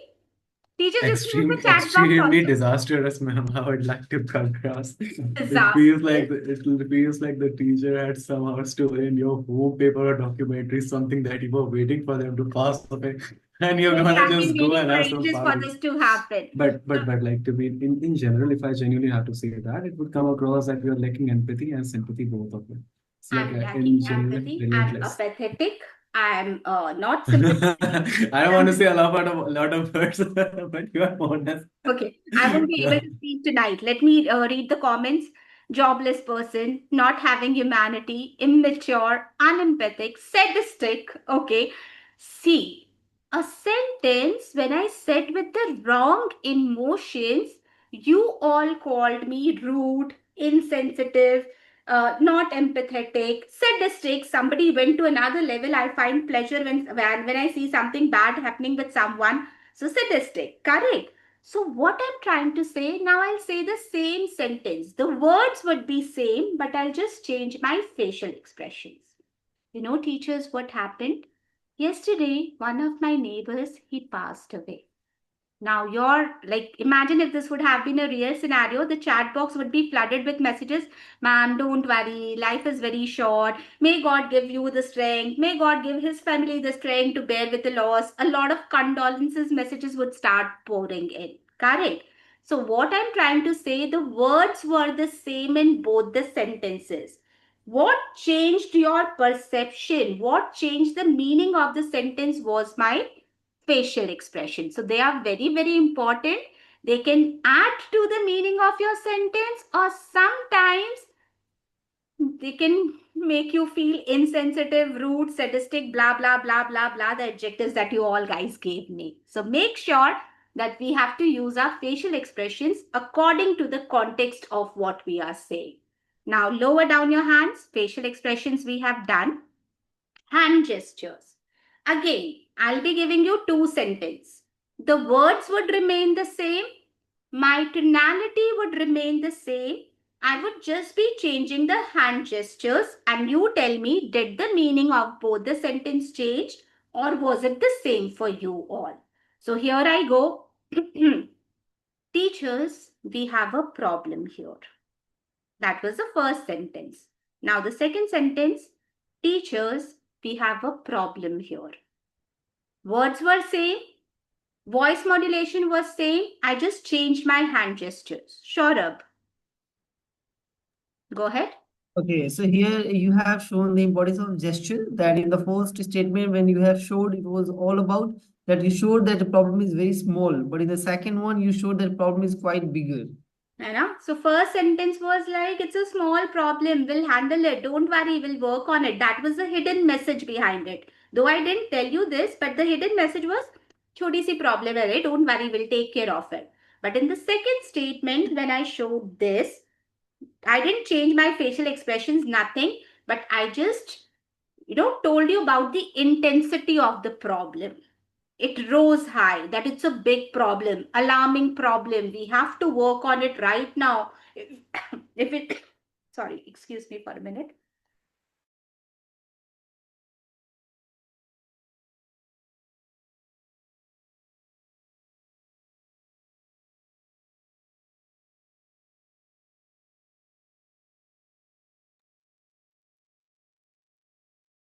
Teachers, just use the chat box Extremely also. disastrous, ma'am. I would like to contrast. It Disastrous. feels like the teacher had somehow stolen your home paper or documentary, something that you were waiting for them to pass away, and you're Maybe gonna I've been just go waiting and for have some ages for fun. this to happen. But like to be in general, if I genuinely have to say that, it would come across that you're lacking empathy and sympathy, both of them. It's like I'm in lacking general, empathy. I'm relentless. apathetic. I'm not sympathetic. I don't want to say a lot of words, but you are honest. Okay, I won't be able to speak tonight. Let me read the comments. Jobless person, not having humanity, immature, unempathic, sadistic. Okay, see, a sentence when I said with the wrong emotions, you all called me rude, insensitive, not empathetic, sadistic. Somebody went to another level. I find pleasure when I see something bad happening with someone. So sadistic, correct? So what I'm trying to say, now I'll say the same sentence. The words would be same, but I'll just change my facial expressions. Teachers, what happened? Yesterday, one of my neighbors, he passed away. Now imagine if this would have been a real scenario, the chat box would be flooded with messages. Ma'am, don't worry. Life is very short. May God give you the strength. May God give his family the strength to bear with the loss. A lot of condolences messages would start pouring in. Correct? So what I'm trying to say, the words were the same in both the sentences. What changed your perception? What changed the meaning of the sentence was my facial expression. So they are very, very important. They can add to the meaning of your sentence, or sometimes They can make you feel insensitive, rude, sadistic, blah, blah, blah, blah, blah, the adjectives that you all guys gave me. So make sure that we have to use our facial expressions according to the context of what we are saying. Now, lower down your hands. Facial expressions we have done. Hand gestures. Again, I'll be giving you two sentences. The words would remain the same. My tonality would remain the same. I would just be changing the hand gestures, and you tell me, did the meaning of both the sentence change or was it the same for you all? So here I go. Teachers, we have a problem here. That was the first sentence. Now the second sentence, teachers, we have a problem here. Words were same. Voice modulation was same. I just changed my hand gestures. Saurabh. Go ahead. Okay, so here you have shown the importance of gesture, that in the first statement when you have showed, it was all about that you showed that the problem is very small, but in the second one you showed that problem is quite bigger. I know. So first sentence was like, it's a small problem, we'll handle it, don't worry, we'll work on it. That was the hidden message behind it. Though I didn't tell you this, but the hidden message was, choti si problem hai, don't worry, we'll take care of it. But in the second statement, when I showed this, I didn't change my facial expressions, nothing, but I just, told you about the intensity of the problem. It rose high, that it's a big problem, alarming problem. We have to work on it right now. If it, sorry, excuse me for a minute.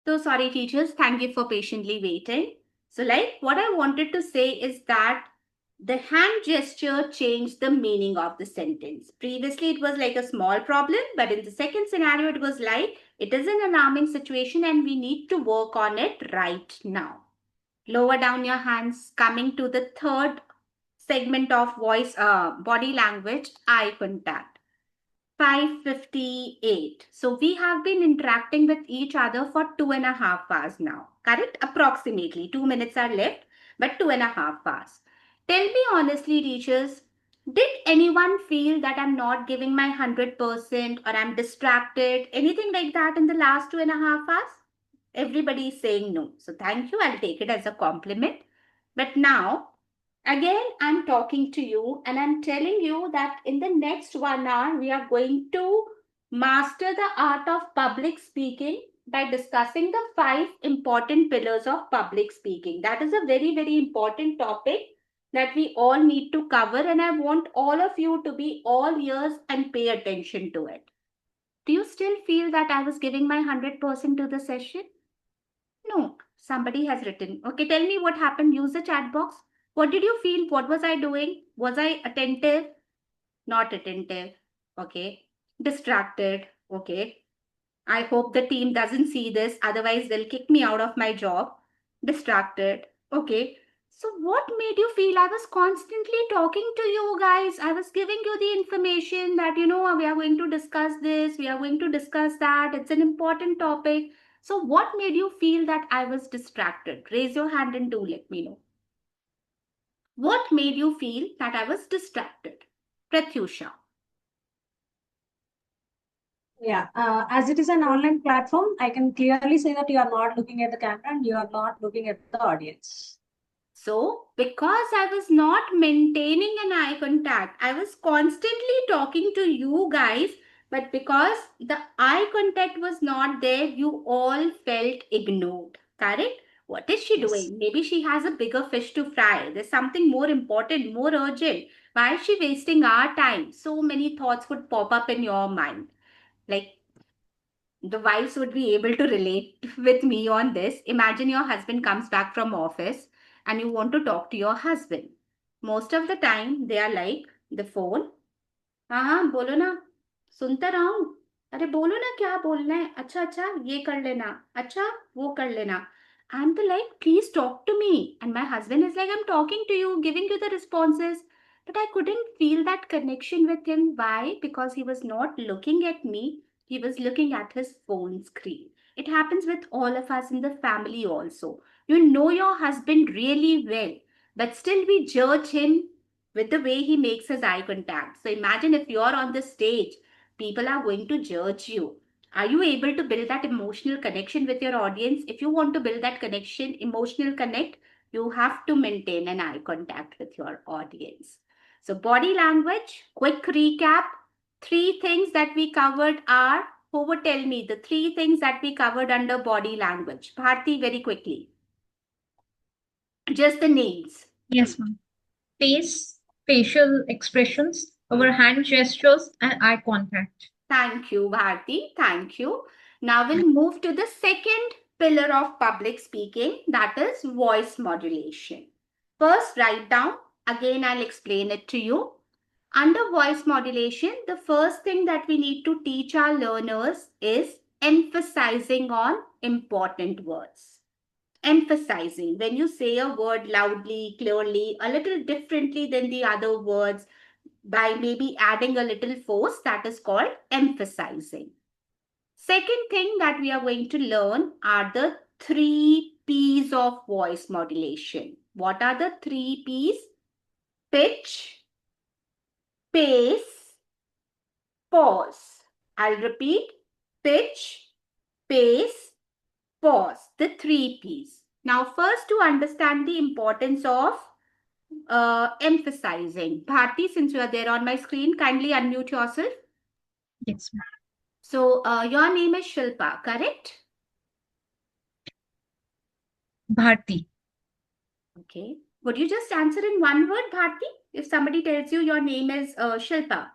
So sorry, teachers. Thank you for patiently waiting. So like what I wanted to say is that the hand gesture changed the meaning of the sentence. Previously, it was like a small problem, but in the second scenario, it was like, it is an alarming situation and we need to work on it right now. Lower down your hands. Coming to the third segment of voice, body language, eye contact. 5:58. So we have been interacting with each other for 2.5 hours now. Correct? Approximately 2 minutes are left, but 2.5 hours. Tell me honestly, teachers, did anyone feel that I'm not giving my 100% or I'm distracted? Anything like that in the last 2.5 hours? Everybody is saying no. So thank you. I'll take it as a compliment. But now, again, I'm talking to you and I'm telling you that in the next 1 hour, we are going to master the art of public speaking by discussing the 5 important pillars of public speaking. That is a very, very important topic that we all need to cover, and I want all of you to be all ears and pay attention to it. Do you still feel that I was giving my 100% to the session? No, somebody has written. Okay, tell me what happened. Use the chat box. What did you feel? What was I doing? Was I attentive? Not attentive. Okay. Distracted. Okay. I hope the team doesn't see this. Otherwise, they'll kick me out of my job. Distracted. Okay. So what made you feel? I was constantly talking to you guys. I was giving you the information that, we are going to discuss this. We are going to discuss that. It's an important topic. So what made you feel that I was distracted? Raise your hand and do let me know. What made you feel that I was distracted? Pratyusha. Yeah, as it is an online platform, I can clearly say that you are not looking at the camera and you are not looking at the audience. So, because I was not maintaining an eye contact, I was constantly talking to you guys, but because the eye contact was not there, you all felt ignored. Correct? What is she doing? Maybe she has a bigger fish to fry. There's something more important, more urgent. Why is she wasting our time? So many thoughts would pop up in your mind. Like, the wives would be able to relate with me on this. Imagine your husband comes back from office and you want to talk to your husband. Most of the time, they are like, the phone. हाँ बोलो ना सुनता रहा हूँ अरे बोलो ना क्या बोलना है अच्छा अच्छा ये कर लेना अच्छा वो कर लेना I'm like, please talk to me. And my husband is like, I'm talking to you, giving you the responses. But I couldn't feel that connection with him. Why? Because he was not looking at me. He was looking at his phone screen. It happens with all of us in the family also. You know your husband really well, but still we judge him with the way he makes his eye contact. So imagine if you're on the stage, people are going to judge you. Are you able to build that emotional connection with your audience? If you want to build that connection, emotional connect, you have to maintain an eye contact with your audience. So body language, quick recap. 3 things that we covered are, who would tell me the 3 things that we covered under body language? Bharti, very quickly. Just the names. Yes, ma'am. Face, facial expressions, our hand gestures, and eye contact. Thank you, Bharti. Thank you. Now we'll move to the second pillar of public speaking, that is voice modulation. First, write down. Again, I'll explain it to you. Under voice modulation, the first thing that we need to teach our learners is emphasizing on important words. Emphasizing. When you say a word loudly, clearly, a little differently than the other words, by maybe adding a little force, that is called emphasizing. Second thing that we are going to learn are the 3 P's of voice modulation. What are the 3 P's? Pitch, pace, pause. I'll repeat. Pitch, pace, pause. The 3 P's. Now first, to understand the importance of emphasizing. Bharti, since you are there on my screen, kindly unmute yourself. Yes, ma'am. So your name is Shilpa, correct? Bharti. Okay. Would you just answer in one word, Bharti? If somebody tells you your name is Shilpa.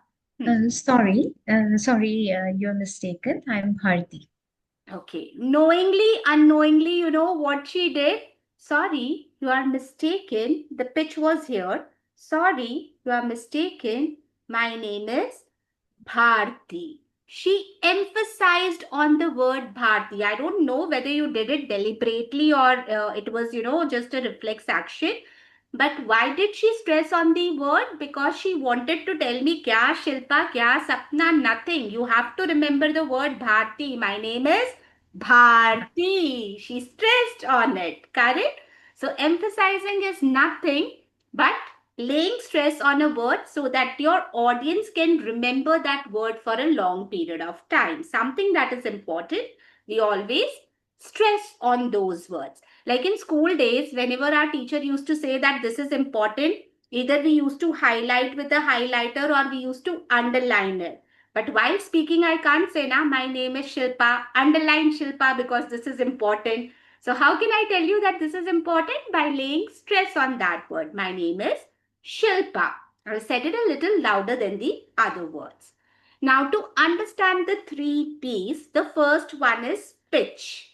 Sorry, you're mistaken. I'm Bharti. Okay. Knowingly, unknowingly, you know what she did? Sorry, you are mistaken. The pitch was here. Sorry, you are mistaken. My name is Bharti. She emphasized on the word Bharti. I don't know whether you did it deliberately or it was, just a reflex action. But why did she stress on the word? Because she wanted to tell me, kya Shilpa, kya Sapna, nothing. You have to remember the word Bharti. My name is Bharti. She stressed on it, correct? So emphasizing is nothing but laying stress on a word so that your audience can remember that word for a long period of time. Something that is important, we always stress on those words. Like in school days, whenever our teacher used to say that this is important, either we used to highlight with a highlighter or we used to underline it. But while speaking, I can't say, my name is Shilpa, underline Shilpa because this is important. So how can I tell you that this is important? By laying stress on that word. My name is Shilpa. I said it a little louder than the other words. Now to understand the 3 P's, the first one is pitch.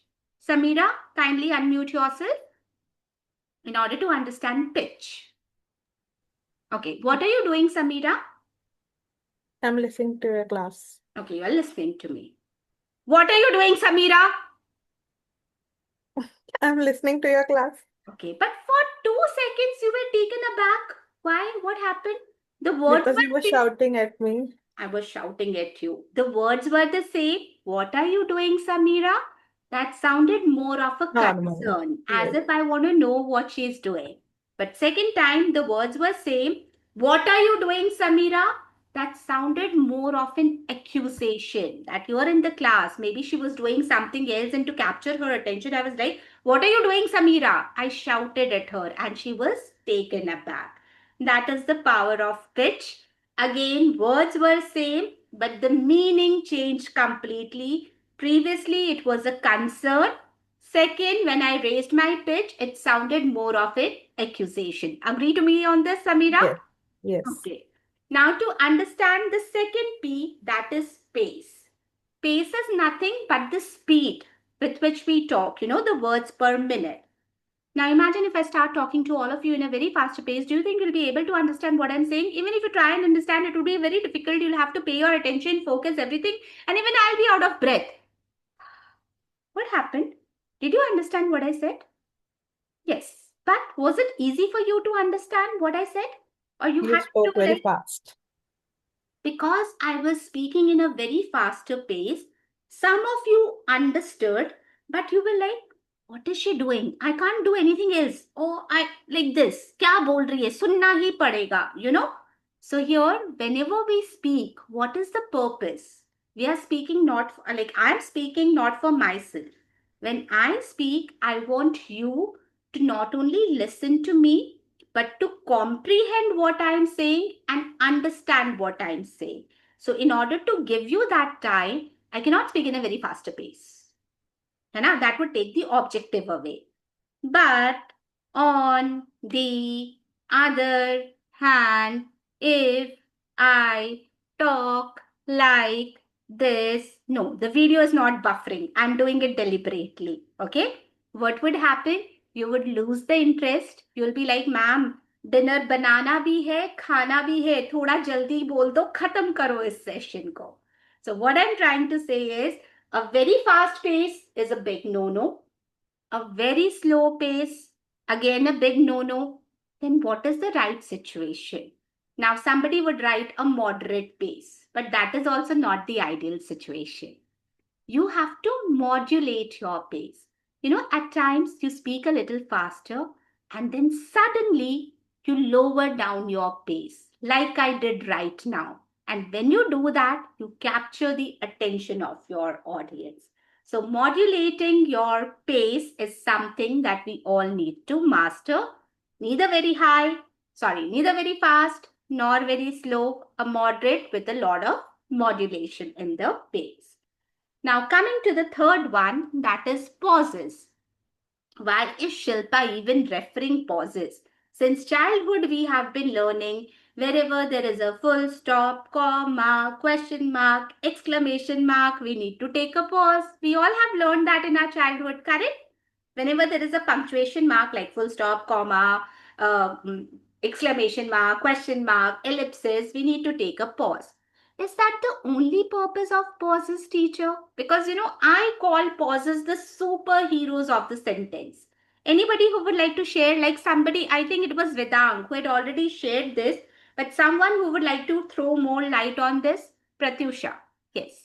Samira, kindly unmute yourself in order to understand pitch. Okay, what are you doing, Samira? I'm listening to your class. Okay, you're listening to me. What are you doing, Samira? I'm listening to your class. Okay, but for 2 seconds you were taken aback. Why? What happened? The words Because you were shouting at me. I was shouting at you. The words were the same. What are you doing, Samira? That sounded more of a concern, as if I want to know what she's doing. But second time, the words were same. What are you doing, Samira? That sounded more of an accusation that you are in the class. Maybe she was doing something else, and to capture her attention, I was like, what are you doing, Samira? I shouted at her and she was taken aback. That is the power of pitch. Again, words were same, but the meaning changed completely. Previously, it was a concern. Second, when I raised my pitch, it sounded more of an accusation. Agree to me on this, Samira? Yes. Okay. Now to understand the second P, that is pace. Pace is nothing but the speed with which we talk, the words per minute. Now imagine if I start talking to all of you in a very fast pace, do you think you'll be able to understand what I'm saying? Even if you try and understand, it will be very difficult. You'll have to pay your attention, focus, everything. And even I'll be out of breath. What happened? Did you understand what I said? Yes. But was it easy for you to understand what I said? Or you had spoke to very fast. because I was speaking in a very faster pace, some of you understood, but you were like, what is she doing? I can't do anything else. Oh, I like this. Kya bol rahi hai? Sunna hi padega, you know? So here, whenever we speak, what is the purpose? We are speaking not for, like I'm speaking not for myself. When I speak, I want you to not only listen to me, but to comprehend what I'm saying and understand what I'm saying. So in order to give you that time, I cannot speak in a very faster pace. That would take the objective away. But on the other hand, if I talk like this, no, the video is not buffering. I'm doing it deliberately. Okay. What would happen? You would lose the interest. You'll be like, ma'am, dinner banana bhi hai, khana bhi hai. Thoda jaldi bol do, khatam karo is session ko. So what I'm trying to say is a very fast pace is a big no-no. A very slow pace, again a big no-no. Then what is the right situation? Now somebody would write a moderate pace, but that is also not the ideal situation. You have to modulate your pace. At times you speak a little faster and then suddenly you lower down your pace, like I did right now. And when you do that, you capture the attention of your audience. So modulating your pace is something that we all need to master. Neither very fast, nor very slow, a moderate with a lot of modulation in the pace. Now coming to the third one, that is pauses. Why is Shilpa even referring pauses? Since childhood we have been learning wherever there is a full stop, comma, question mark, exclamation mark, we need to take a pause. We all have learned that in our childhood, correct? Whenever there is a punctuation mark like full stop, comma, exclamation mark, question mark, ellipsis, we need to take a pause. Is that the only purpose of pauses, teacher? Because, I call pauses the superheroes of the sentence. Anybody who would like to share, like somebody, I think it was Vedang who had already shared this, but someone who would like to throw more light on this? Pratyusha, yes.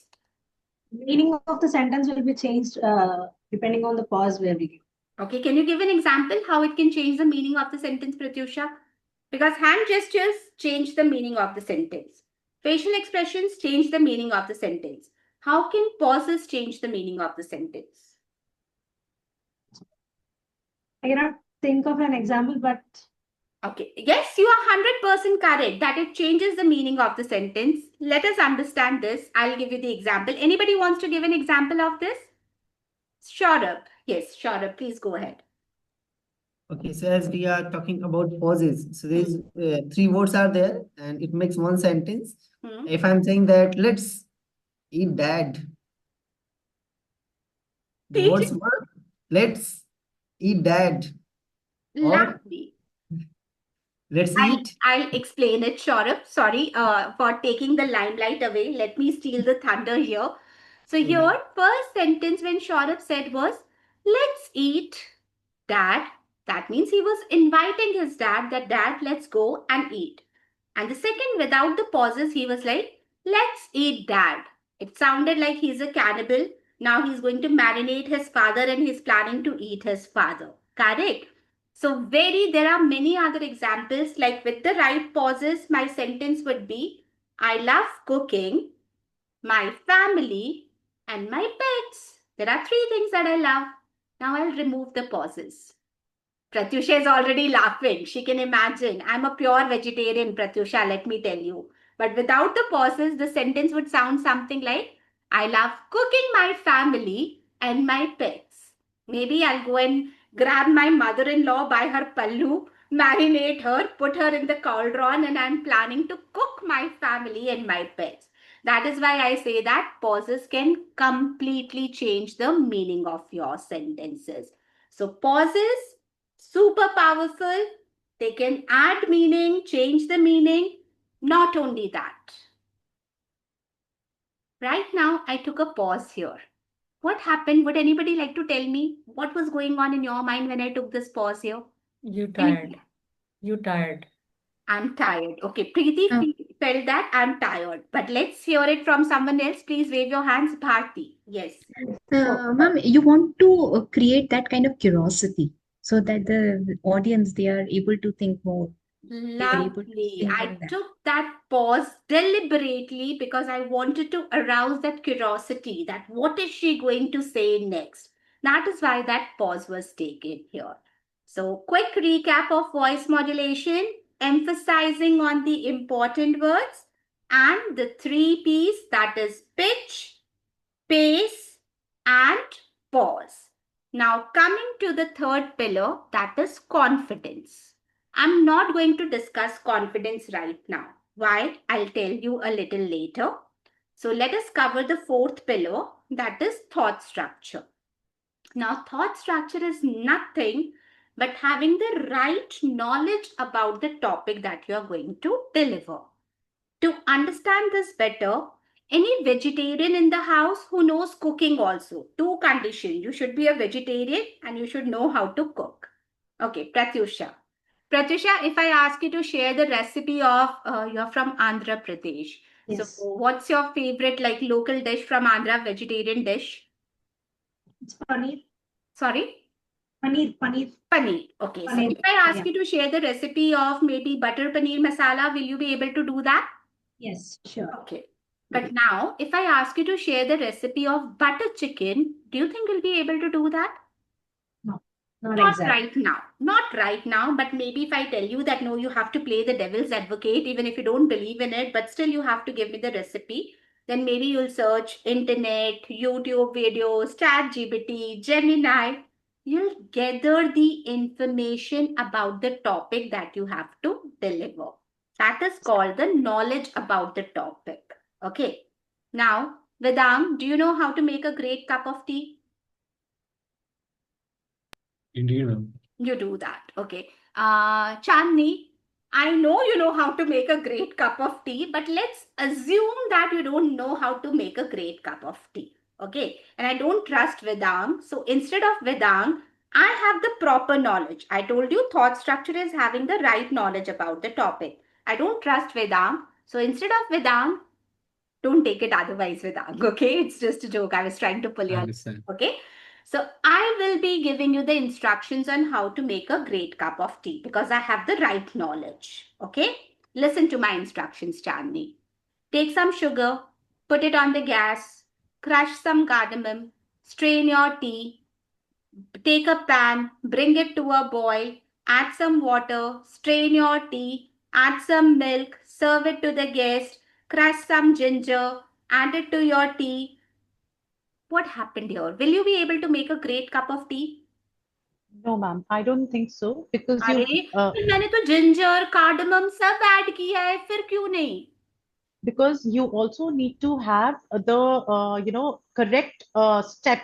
Meaning of the sentence will be changed depending on the pause where we give. Okay, can you give an example how it can change the meaning of the sentence, Pratyusha? Because hand gestures change the meaning of the sentence. Facial expressions change the meaning of the sentence. How can pauses change the meaning of the sentence? I cannot think of an example, but... Okay. Yes, you are 100% correct that it changes the meaning of the sentence. Let us understand this. I'll give you the example. Anybody wants to give an example of this? Saurabh. Yes, Saurabh, please go ahead. Okay, so as we are talking about pauses, so there's three words are there and it makes one sentence. If I'm saying that, let's eat dad. The words were, let's eat dad. Lovely. Let's eat. I'll explain it, Saurabh. Sorry for taking the limelight away. Let me steal the thunder here. So here, first sentence when Saurabh said was, let's eat dad. That means he was inviting his dad that, dad, let's go and eat. And the second, without the pauses, he was like, let's eat dad. It sounded like he's a cannibal. Now he's going to marinate his father and he's planning to eat his father. Correct? So there are many other examples, like with the right pauses, my sentence would be, I love cooking, my family, and my pets. There are three things that I love. Now I'll remove the pauses. Pratyusha is already laughing. She can imagine. I'm a pure vegetarian, Pratyusha, let me tell you. But without the pauses, the sentence would sound something like, I love cooking my family and my pets. Maybe I'll go and grab my mother-in-law by her pallu, marinate her, put her in the cauldron, and I'm planning to cook my family and my pets. That is why I say that pauses can completely change the meaning of your sentences. So pauses, super powerful. They can add meaning, change the meaning. Not only that. Right now, I took a pause here. What happened? Would anybody like to tell me what was going on in your mind when I took this pause here? You tired. You tired. I'm tired. Okay, Preeti, felt that I'm tired. But let's hear it from someone else. Please wave your hands, Bharti. Yes. Ma'am, you want to create that kind of curiosity so that the audience, they are able to think more. They are able to Lovely. think I on that. took that pause deliberately because I wanted to arouse that curiosity that what is she going to say next? That is why that pause was taken here. So, quick recap of voice modulation, emphasizing on the important words and the 3 P's, that is pitch, pace, and pause. Now, coming to the third pillar, that is confidence. I'm not going to discuss confidence right now. Why? I'll tell you a little later. So let us cover the fourth pillar, that is thought structure. Now, thought structure is nothing but having the right knowledge about the topic that you are going to deliver. To understand this better, any vegetarian in the house who knows cooking also, two conditions. You should be a vegetarian and you should know how to cook. Okay, Pratyusha. Pratyusha, if I ask you to share the recipe of, you're from Andhra Pradesh. Yes. So what's your favorite like local dish from Andhra, vegetarian dish? It's paneer. Sorry? Paneer. Paneer. Okay. So Paneer. if I ask Yeah. you to share the recipe of maybe butter paneer masala, will you be able to do that? Yes, sure. Okay. But now, if I ask you to share the recipe of butter chicken, do you think you'll be able to do that? Not Not exactly. right now. Not right now, but maybe if I tell you that no, you have to play the devil's advocate, even if you don't believe in it, but still you have to give me the recipe, then maybe you'll search internet, YouTube videos, ChatGPT, Gemini. You'll gather the information about the topic that you have to deliver. That is called the knowledge about the topic. Okay. Now, Vedam, do you know how to make a great cup of tea? Indeed, ma'am. You do that. Okay. Chandni, I know you know how to make a great cup of tea, but let's assume that you don't know how to make a great cup of tea. Okay. And I don't trust Vedang. So instead of Vedang, I have the proper knowledge. I told you thought structure is having the right knowledge about the topic. I don't trust Vedang. So instead of Vedang, don't take it otherwise, Vedang. Okay. It's just a joke. I was trying to pull I you. understand. Okay. So I will be giving you the instructions on how to make a great cup of tea because I have the right knowledge. Okay. Listen to my instructions, Chandni. Take some sugar, put it on the gas, crush some cardamom, strain your tea, take a pan, bring it to a boil, add some water, strain your tea, add some milk, serve it to the guest, crush some ginger, add it to your tea. What happened here? Will you be able to make a great cup of tea? No, ma'am, I don't think so because अरे फिर मैंने तो ginger, cardamom सब add किया है फिर क्यों नहीं? because you also need to have the correct step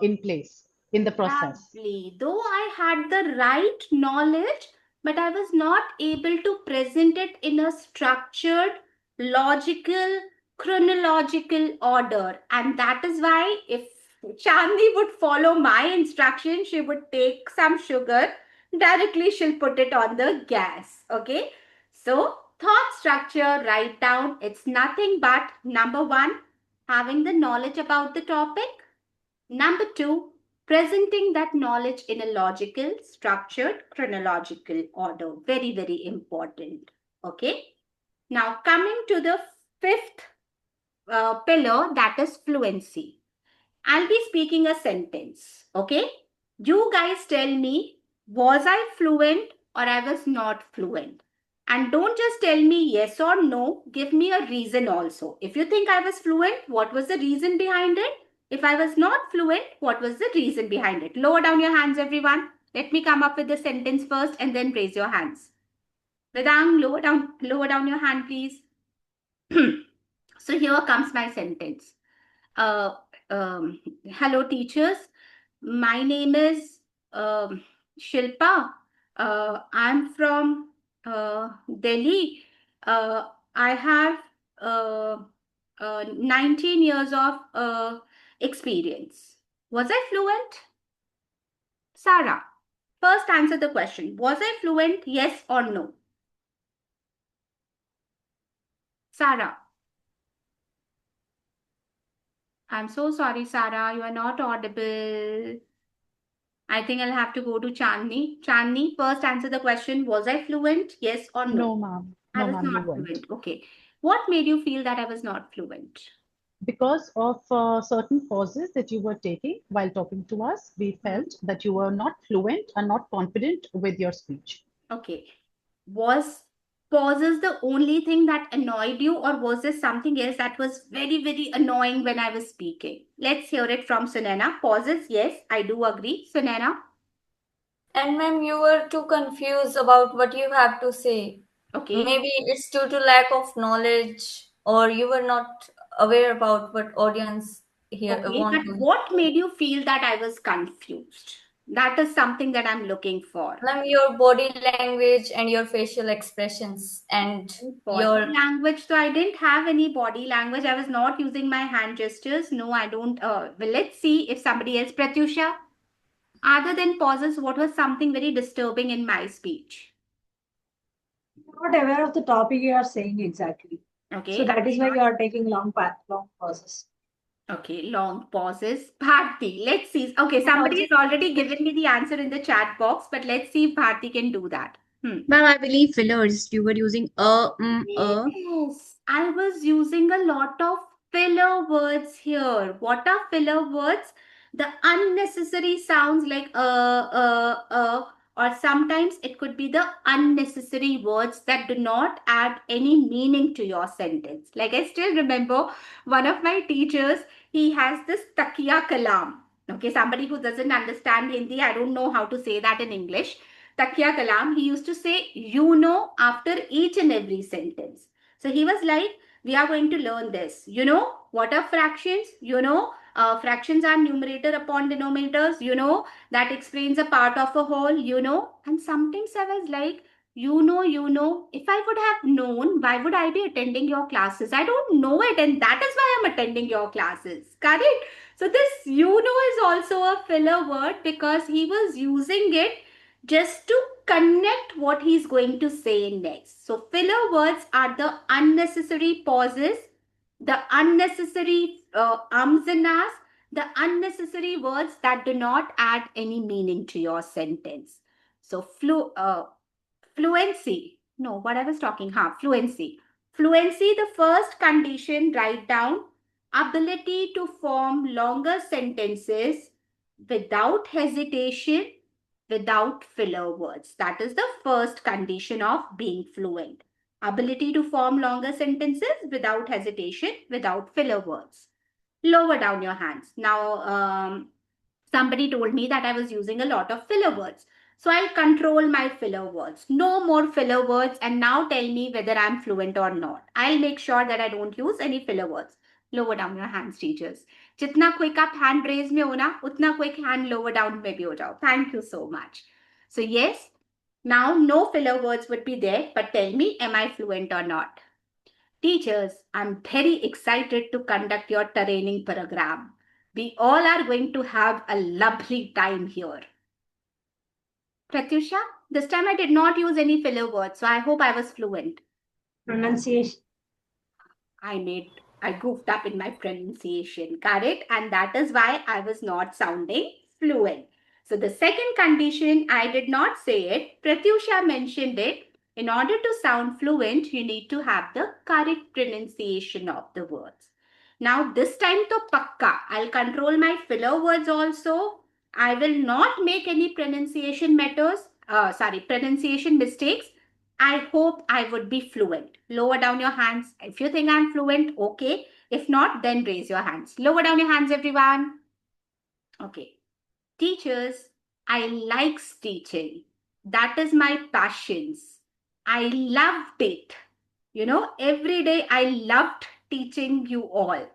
in place in the process. Lovely. Though I had the right knowledge, but I was not able to present it in a structured, logical, chronological order. And that is why if Chandni would follow my instruction, she would take some sugar, directly she'll put it on the gas. Okay. So thought structure, write down. It's nothing but number one, having the knowledge about the topic. Number two, presenting that knowledge in a logical, structured, chronological order. Very, very important. Okay. Now coming to the fifth pillar, that is fluency. I'll be speaking a sentence. Okay. You guys tell me, was I fluent or I was not fluent? And don't just tell me yes or no. Give me a reason also. If you think I was fluent, what was the reason behind it? If I was not fluent, what was the reason behind it? Lower down your hands, everyone. Let me come up with the sentence first and then raise your hands. Vedang, lower down your hand, please. So here comes my sentence. Hello, teachers. My name is Shilpa. I'm from Delhi. I have 19 years of experience. Was I fluent? Sarah, first answer the question. Was I fluent? Yes or no? Sarah. I'm so sorry, Sarah. You are not audible. I think I'll have to go to Chandni. Chandni, first answer the question. Was I fluent? Yes or no? No, ma'am. I No, was ma'am, you not weren't. fluent. Okay. What made you feel that I was not fluent? Because of certain pauses that you were taking while talking to us, we felt that you were not fluent and not confident with your speech. Okay. Was pauses the only thing that annoyed you, or was there something else that was very, very annoying when I was speaking? Let's hear it from Sunena. Pauses, yes, I do agree. Sunena? And ma'am, you were too confused about what you have to say. Okay. Maybe it's due to lack of knowledge, or you were not aware about what audience here Okay, want but to. what made you feel that I was confused? That is something that I'm looking for. Ma'am, your body language and your facial expressions and your Body language. So I didn't have any body language. I was not using my hand gestures. No, I don't. Well, let's see if somebody else. Pratyusha, other than pauses, what was something very disturbing in my speech? Not aware of the topic you are saying exactly. Okay. So that is why you are taking long pauses. Okay, long pauses. Bharti, let's see. Okay, somebody has already given me the answer in the chat box, but let's see if Bharti can do that. Ma'am, I believe fillers. You were using Yes, I was using a lot of filler words here. What are filler words? The unnecessary sounds like or sometimes it could be the unnecessary words that do not add any meaning to your sentence. Like I still remember one of my teachers, he has this takiya kalam. Okay, somebody who doesn't understand Hindi, I don't know how to say that in English. Takiya kalam, he used to say, you know, after each and every sentence. So he was like, we are going to learn this. You know, what are fractions? You know, fractions are numerator upon denominators. You know, that explains a part of a whole, you know. And sometimes I was like, you know, if I would have known, why would I be attending your classes? I don't know it. And that is why I'm attending your classes. Correct? So this you know is also a filler word because he was using it just to connect what he's going to say next. So filler words are the unnecessary pauses, the unnecessary ums and ahs, the unnecessary words that do not add any meaning to your sentence. So fluency. No, what I was talking, fluency. Fluency, the first condition, write down, ability to form longer sentences without hesitation, without filler words. That is the first condition of being fluent. Ability to form longer sentences without hesitation, without filler words. Lower down your hands. Now, somebody told me that I was using a lot of filler words. So I'll control my filler words. No more filler words. And now tell me whether I'm fluent or not. I'll make sure that I don't use any filler words. Lower down your hands, teachers. Jitna quick up hand raise mein ho na, utna quick hand lower down mein bhi ho jao. Thank you so much. So yes, now no filler words would be there. But tell me, am I fluent or not? Teachers, I'm very excited to conduct your training program. We all are going to have a lovely time here. Pratyusha, this time I did not use any filler words, so I hope I was fluent. Pronunciation. I goofed up in my pronunciation, correct? And that is why I was not sounding fluent. So the second condition, I did not say it. Pratyusha mentioned it. In order to sound fluent, you need to have the correct pronunciation of the words. Now this time to pakka, I'll control my filler words also. I will not make any pronunciation pronunciation mistakes. I hope I would be fluent. Lower down your hands. If you think I'm fluent, okay. If not, then raise your hands. Lower down your hands, everyone. Okay. Teachers, I like teaching. That is my passions. I loved it. You know, every day I loved teaching you all.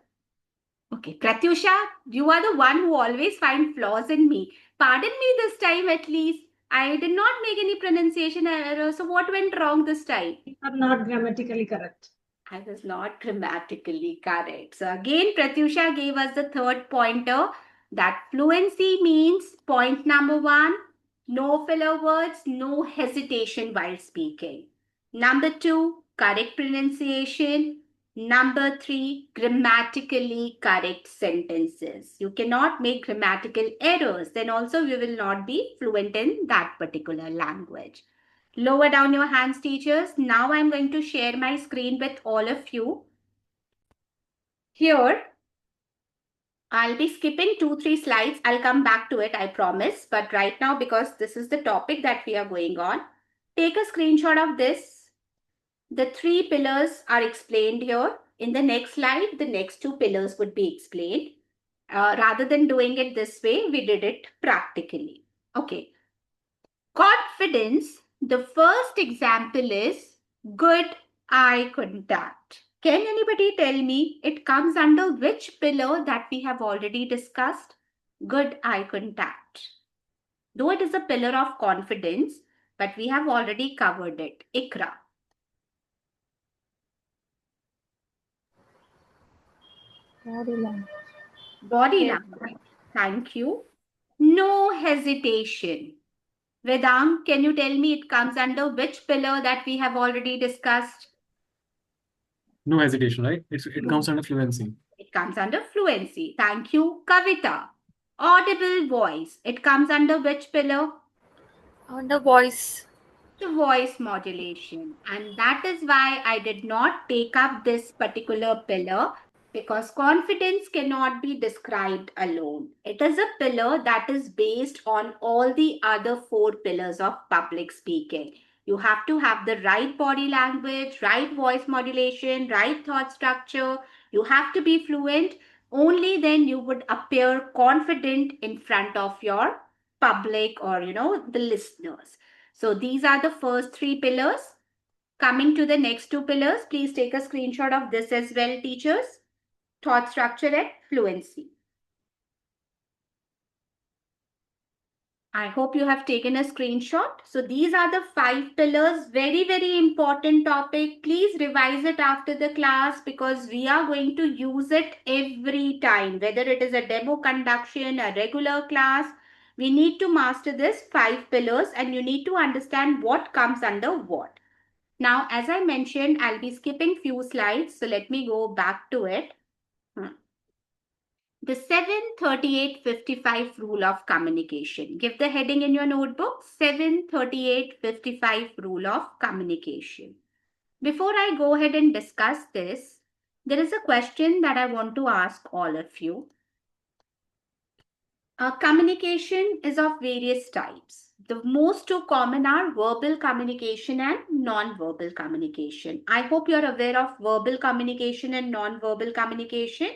Okay, Pratyusha, you are the one who always finds flaws in me. Pardon me this time at least. I did not make any pronunciation error. So what went wrong this time? You are not grammatically correct. I was not grammatically correct. So again, Pratyusha gave us the third pointer that fluency means point number 1, no filler words, no hesitation while speaking. Number 2, correct pronunciation. Number 3, grammatically correct sentences. You cannot make grammatical errors. Then also you will not be fluent in that particular language. Lower down your hands, teachers. Now I'm going to share my screen with all of you. Here, I'll be skipping 2-3 slides. I'll come back to it, I promise. But right now, because this is the topic that we are going on, take a screenshot of this. The 3 pillars are explained here. In the next slide, the next 2 pillars would be explained. Rather than doing it this way, we did it practically. Okay. Confidence. The first example is good eye contact. Can anybody tell me it comes under which pillar that we have already discussed? Good eye contact. Though it is a pillar of confidence, but we have already covered it. Ikra. Body language. Body language. Thank you. No hesitation. Vedant, can you tell me it comes under which pillar that we have already discussed? No hesitation, right? It comes under fluency. It comes under fluency. Thank you. Kavita. Audible voice. It comes under which pillar? Under voice. The voice modulation. And that is why I did not take up this particular pillar, because confidence cannot be described alone. It is a pillar that is based on all the other 4 pillars of public speaking. You have to have the right body language, right voice modulation, right thought structure. You have to be fluent. Only then you would appear confident in front of your public or, the listeners. So these are the first 3 pillars. Coming to the next 2 pillars, please take a screenshot of this as well, teachers. Thought structure and fluency. I hope you have taken a screenshot. So these are the 5 pillars. Very, very important topic. Please revise it after the class, because we are going to use it every time. Whether it is a demo conduction, a regular class, we need to master this 5 pillars, and you need to understand what comes under what. Now, as I mentioned, I'll be skipping few slides. So let me go back to it. The 7-38-55 rule of communication. Give the heading in your notebook. 7-38-55 rule of communication. Before I go ahead and discuss this, there is a question that I want to ask all of you. Communication is of various types. The most 2 common are verbal communication and non-verbal communication. I hope you're aware of verbal communication and non-verbal communication.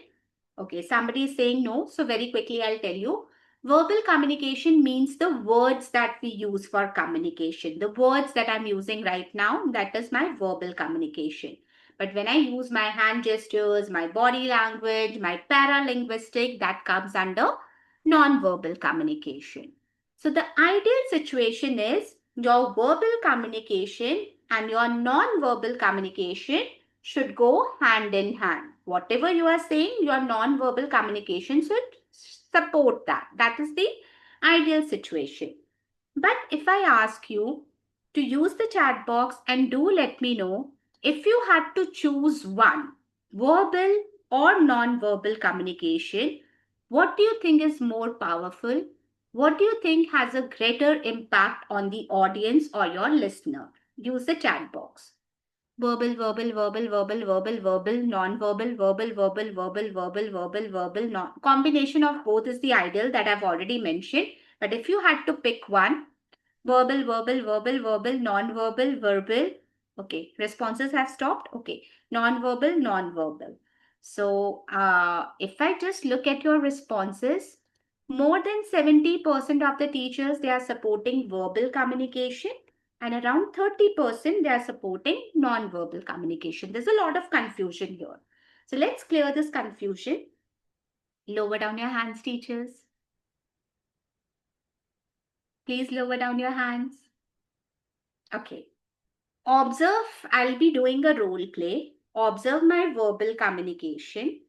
Okay, somebody is saying no. So very quickly, I'll tell you. Verbal communication means the words that we use for communication. The words that I'm using right now, that is my verbal communication. But when I use my hand gestures, my body language, my paralinguistic, that comes under non-verbal communication. So the ideal situation is your verbal communication and your non-verbal communication should go hand in hand. Whatever you are saying, your non-verbal communication should support that. That is the ideal situation. But if I ask you to use the chat box and do let me know, if you had to choose one, verbal or non-verbal communication, what do you think is more powerful? What do you think has a greater impact on the audience or your listener? Use the chat box. Verbal, verbal, verbal, verbal, verbal, verbal, non-verbal, verbal, verbal, verbal, verbal, verbal, verbal, non. Combination of both is the ideal that I've already mentioned. But if you had to pick one, verbal, verbal, verbal, verbal, non-verbal, verbal. Okay, responses have stopped. Okay, non-verbal, non-verbal. So if I just look at your responses, more than 70% of the teachers, they are supporting verbal communication. And around 30% they are supporting non-verbal communication. There's a lot of confusion here. So let's clear this confusion. Lower down your hands, teachers. Please lower down your hands. Okay. Observe, I'll be doing a role play. Observe my verbal communication.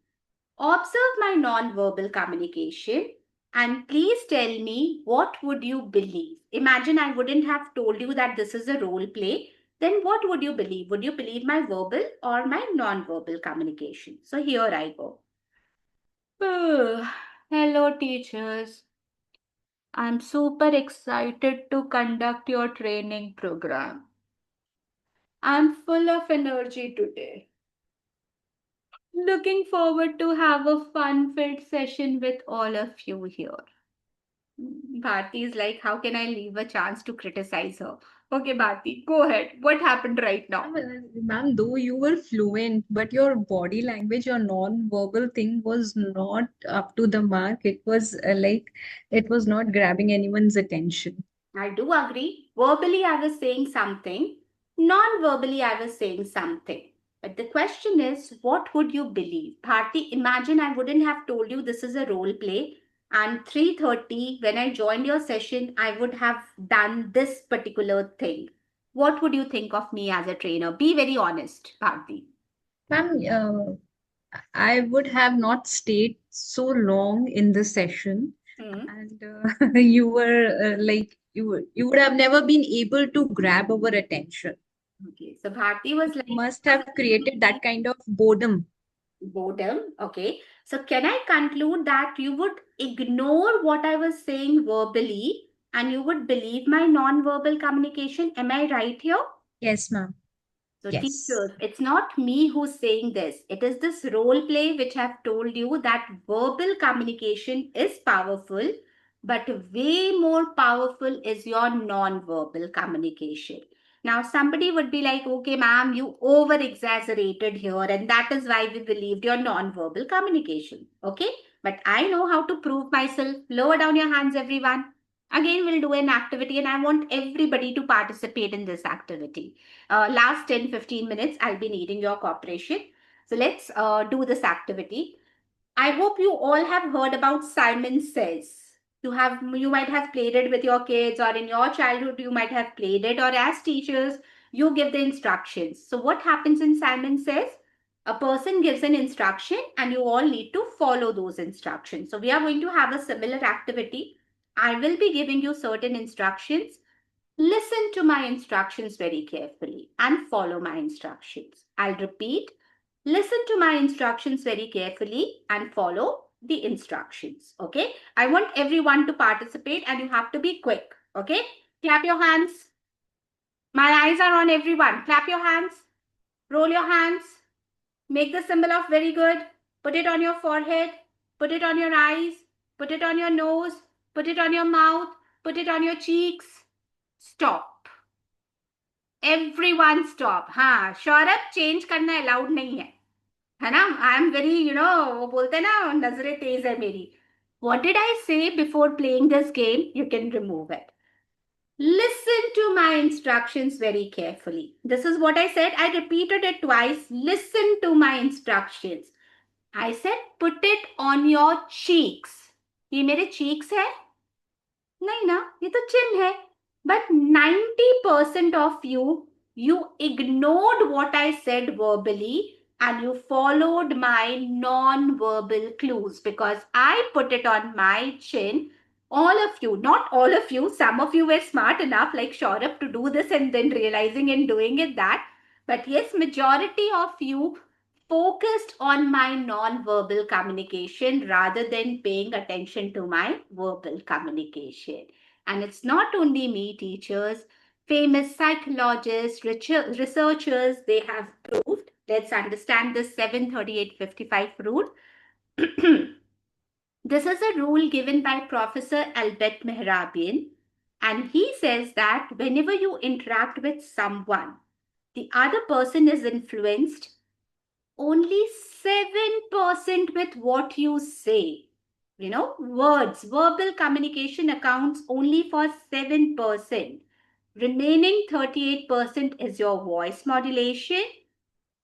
Observe my non-verbal communication. And please tell me, what would you believe? Imagine I wouldn't have told you that this is a role play. then what would you believe? Would you believe my verbal or my non-verbal communication? So here I go. Hello, teachers. I'm super excited to conduct your training program. I'm full of energy today. Looking forward to have a fun-filled session with all of you here. Bharti is like, how can I leave a chance to criticize her? Okay, Bharti, go ahead. What happened right now? Ma'am, though you were fluent, but your body language, your non-verbal thing was not up to the mark. It was it was not grabbing anyone's attention. I do agree. Verbally, I was saying something. Non-verbally, I was saying something. But the question is, what would you believe? Bharti, imagine I wouldn't have told you this is a role play. And 3:30, when I joined your session, I would have done this particular thing. What would you think of me as a trainer? Be very honest, Bharti. Ma'am, I would have not stayed so long in the session, and you were you would have never been able to grab our attention. Okay, so Bharti was like, must have created that kind of boredom. Boredom, okay. So can I conclude that you would ignore what I was saying verbally and you would believe my non-verbal communication? Am I right here? Yes, ma'am. So Yes. teachers, it's not me who's saying this. It is this role play which I've told you that verbal communication is powerful, but way more powerful is your non-verbal communication. Now, somebody would be like, okay, ma'am, you over-exaggerated here, and that is why we believed your non-verbal communication. Okay? But I know how to prove myself. Lower down your hands, everyone. Again, we'll do an activity, and I want everybody to participate in this activity. Last 10-15 minutes, I'll be needing your cooperation. So let's do this activity. I hope you all have heard about Simon Says. You might have played it with your kids, or in your childhood you might have played it, or as teachers you give the instructions. So what happens in Simon Says? A person gives an instruction and you all need to follow those instructions. So we are going to have a similar activity. I will be giving you certain instructions. Listen to my instructions very carefully and follow my instructions. I'll repeat. Listen to my instructions very carefully and follow the instructions. Okay? I want everyone to participate and you have to be quick. Okay? Clap your hands. My eyes are on everyone. Clap your hands. Roll your hands. Make the symbol of very good. Put it on your forehead. Put it on your eyes. Put it on your nose. Put it on your mouth. Put it on your cheeks. Stop. Everyone stop. हाँ, Saurabh change करना allowed नहीं है ना? I am very, वो बोलते हैं ना, नजरें तेज है मेरी. What did I say before playing this game? You can remove it. Listen to my instructions very carefully. This is what I said. I repeated it twice. Listen to my instructions. I said, put it on your cheeks. ये मेरे cheeks है? नहीं ना, ये तो chin है. But 90% of you ignored what I said verbally and you followed my non-verbal clues because I put it on my chin. All of you, not all of you, some of you were smart enough like Saurabh to do this and then realizing and doing it that. But yes, majority of you focused on my non-verbal communication rather than paying attention to my verbal communication. And it's not only me, teachers, famous psychologists, researchers, they have proved. Let's understand this 738-55 rule. This is a rule given by Professor Albert Mehrabian. And he says that whenever you interact with someone, the other person is influenced only 7% with what you say. Words, verbal communication accounts only for 7%. Remaining 38% is your voice modulation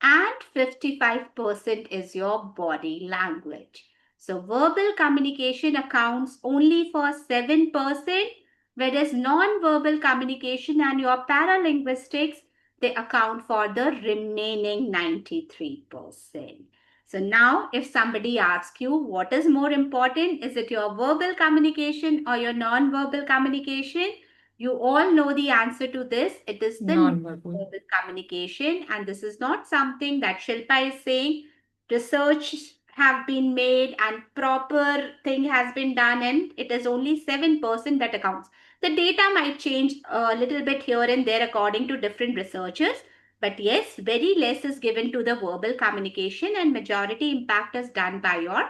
and 55% is your body language. So verbal communication accounts only for 7%, whereas non-verbal communication and your paralinguistics, they account for the remaining 93%. So now if somebody asks you what is more important, is it your verbal communication or your non-verbal communication? You all know the answer to this. It is the Non-verbal. non-verbal communication, and this is not something that Shilpa is saying. Research have been made and proper thing has been done, and it is only 7% that accounts. The data might change a little bit here and there according to different researchers, but yes, very less is given to the verbal communication and majority impact is done by your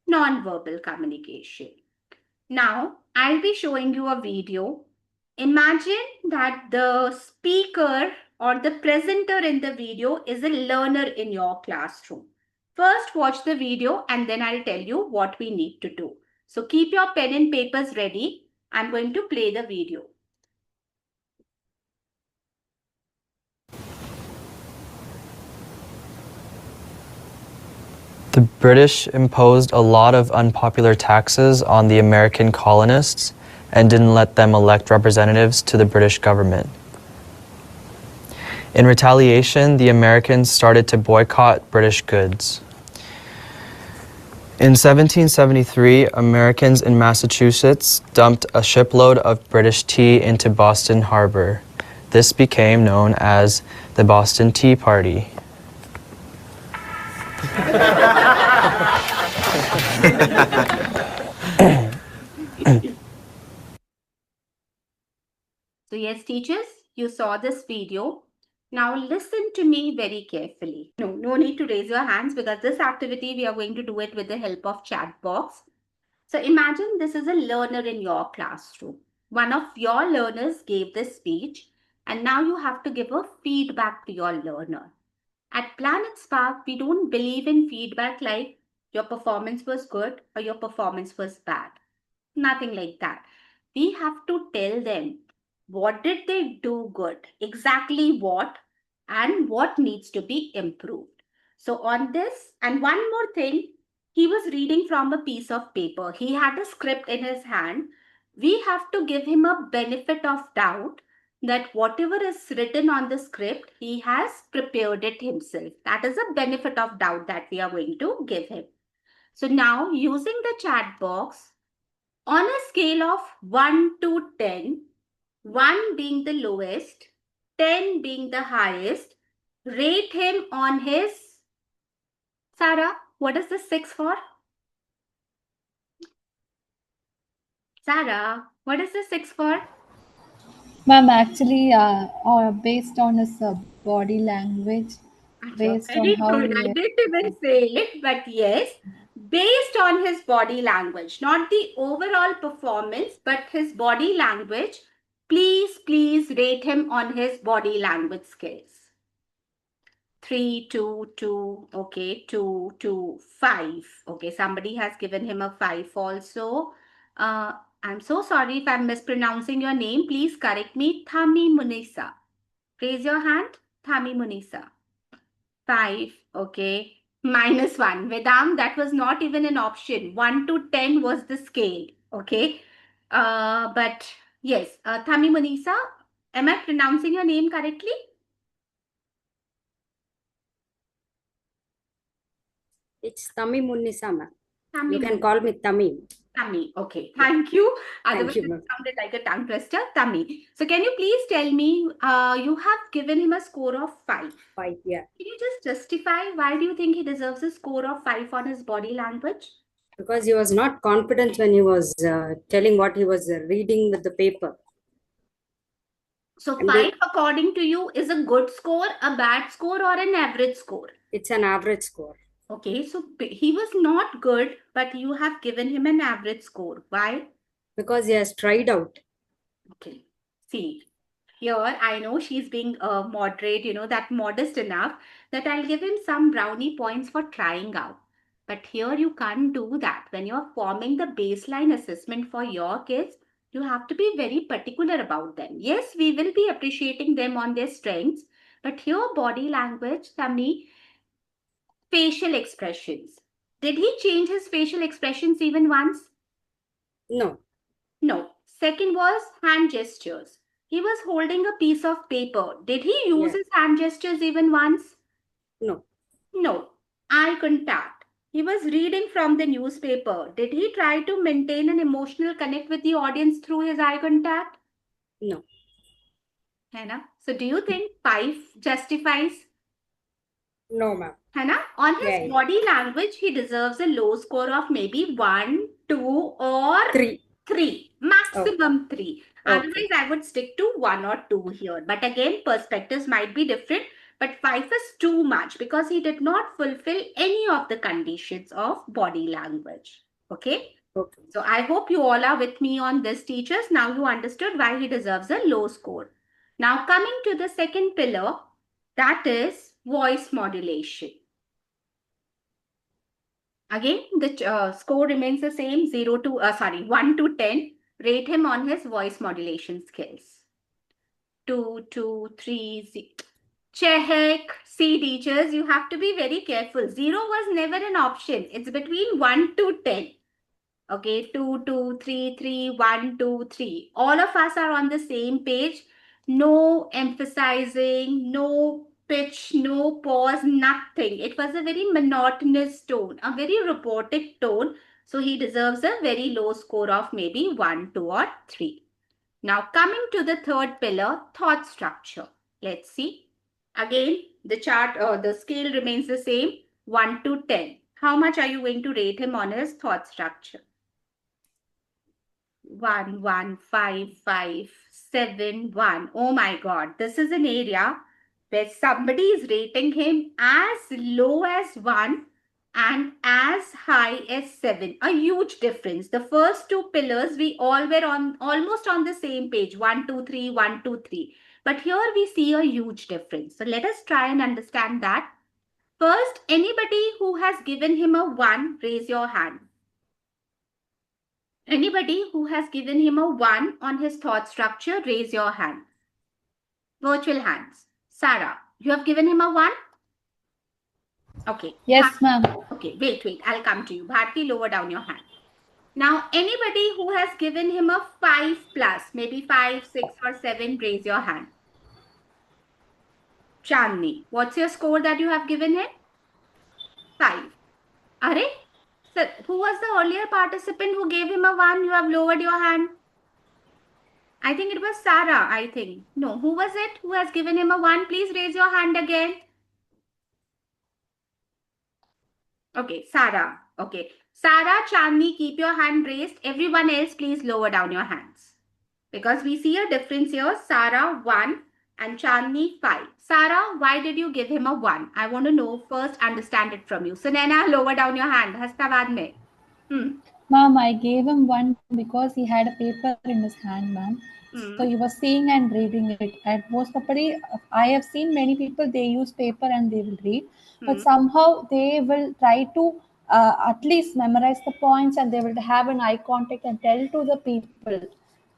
non-verbal communication. Now, I'll be showing you a video. Imagine that the speaker or the presenter in the video is a learner in your classroom. First, watch the video and then I'll tell you what we need to do. So keep your pen and papers ready. I'm going to play the video. The British imposed a lot of unpopular taxes on the American colonists and didn't let them elect representatives to the British government. In retaliation, the Americans started to boycott British goods. In 1773, Americans in Massachusetts dumped a shipload of British tea into Boston Harbor. This became known as the Boston Tea Party. So yes, teachers, you saw this video. Now listen to me very carefully. No need to raise your hands because this activity we are going to do it with the help of chat box. So imagine this is a learner in your classroom. One of your learners gave this speech and now you have to give a feedback to your learner. At Planet Spark, we don't believe in feedback like your performance was good or your performance was bad. Nothing like that. We have to tell them what did they do good, exactly what, and what needs to be improved. So on this, and one more thing, he was reading from a piece of paper. He had a script in his hand. We have to give him a benefit of doubt that whatever is written on the script, he has prepared it himself. That is a benefit of doubt that we are going to give him. So now using the chat box, on a scale of 1 to 10, 1 being the lowest, 10 being the highest, rate him on his... Sarah, what is the 6 for? Sarah, what is the 6 for? Ma'am, actually, based on his body language, based on Very how good. I he didn't even say it, but yes, based on his body language, not the overall performance, but his body language, please rate him on his body language skills. 3, 2, 2, okay, 2, 2, 5. Okay, somebody has given him a 5 also. I'm so sorry if I'm mispronouncing your name. Please correct me. Thami Munisa. Raise your hand. Thami Munisa. 5. Okay. -1. Vedam, that was not even an option. 1 to 10 was the scale. Okay. But yes, Thami Munisa, am I pronouncing your name correctly? It's Tami Munnisa, ma'am. Tami You can Munnisa. call me Tami. Tami. Okay. Thank you. Otherwise, you, it ma'am. sounded like a tongue twister. Tami. So can you please tell me, you have given him a score of 5. 5, yeah. Can you just justify why do you think he deserves a score of 5 on his body language? Because he was not confident when he was telling what he was reading with the paper. So And 5 according to you is a good score, a bad score, or an average score? It's an average score. Okay, so he was not good, but you have given him an average score. Why? Because he has tried out. Okay. See, here I know she's being moderate, that modest enough that I'll give him some brownie points for trying out. But here you can't do that. When you're forming the baseline assessment for your kids, you have to be very particular about them. Yes, we will be appreciating them on their strengths, but here body language, Tami, facial expressions. Did he change his facial expressions even once? No. No. Second was hand gestures. He was holding a piece of paper. Did he use his hand gestures even once? No. No. Eye contact. He was reading from the newspaper. Did he try to maintain an emotional connect with the audience through his eye contact? No. Hannah, so do you think 5 justifies? No, ma'am. Hannah, on his Yeah, yeah. body language, he deserves a low score of maybe 1, 2, or 3. 3. Maximum 3. Okay. Otherwise, I would stick to 1 or 2 here. But again, perspectives might be different. But 5 is too much because he did not fulfill any of the conditions of body language. Okay? Okay. So I hope you all are with me on this, teachers. Now you understood why he deserves a low score. Now coming to the second pillar, that is voice modulation. Again, the score remains the same, 1 to 10. Rate him on his voice modulation skills. 2, 2, 3, 0. Check. See, teachers, you have to be very careful. 0 was never an option. It's between 1 to 10. Okay, 2, 2, 3, 3, 1, 2, 3. All of us are on the same page. No emphasizing, no pitch, no pause, nothing. It was a very monotonous tone, a very robotic tone. So he deserves a very low score of maybe 1, 2, or 3. Now coming to the third pillar, thought structure. Let's see. Again, the chart, the scale remains the same, 1 to 10. How much are you going to rate him on his thought structure? 1, 1, 5, 5, 7, 1. Oh my God. This is an area where somebody is rating him as low as 1 and as high as 7. A huge difference. The first two pillars, we all were on almost on the same page. 1, 2, 3, 1, 2, 3. But here we see a huge difference. So let us try and understand that. First, anybody who has given him a 1, raise your hand. Anybody who has given him a 1 on his thought structure, raise your hand. Virtual hands. Sarah, you have given him a 1? Okay. Yes, ma'am. Okay, wait. I'll come to you. Bharti, lower down your hand. Now, anybody who has given him a 5 plus, maybe 5, 6 or 7, raise your hand. Chandni, what's your score that you have given him? 5. Are? Sir, who was the earlier participant who gave him a 1? You have lowered your hand. I think it was Sarah, I think. No, who was it who has given him a 1? Please raise your hand again. Okay, Sarah. Okay. Sarah, Chandni, keep your hand raised. Everyone else, please lower down your hands. Because we see a difference here. Sarah, 1 and Chandni, 5. Sarah, why did you give him a 1? I want to know first, understand it from you. Sunena, lower down your hand. Hasta baad mein. Ma'am, I gave him 1 because he had a paper in his hand, ma'am. So he was seeing and reading it. At most probably, I have seen many people, they use paper and they will read. But somehow they will try to at least memorize the points and they will have an eye contact and tell to the people.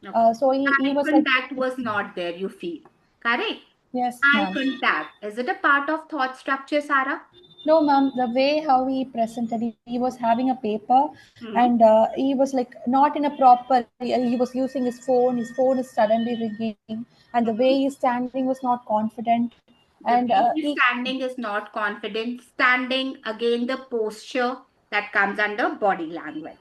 Okay. So he was like, contact was not there, you feel. Correct? Yes, Eye ma'am. contact. Is it a part of thought structure, Sarah? No, ma'am. The way how he presented, he was having a paper and he was like not in a proper, he was using his phone is suddenly ringing and the way he's standing was not confident. And standing is not confident. Standing, again, the posture that comes under body language.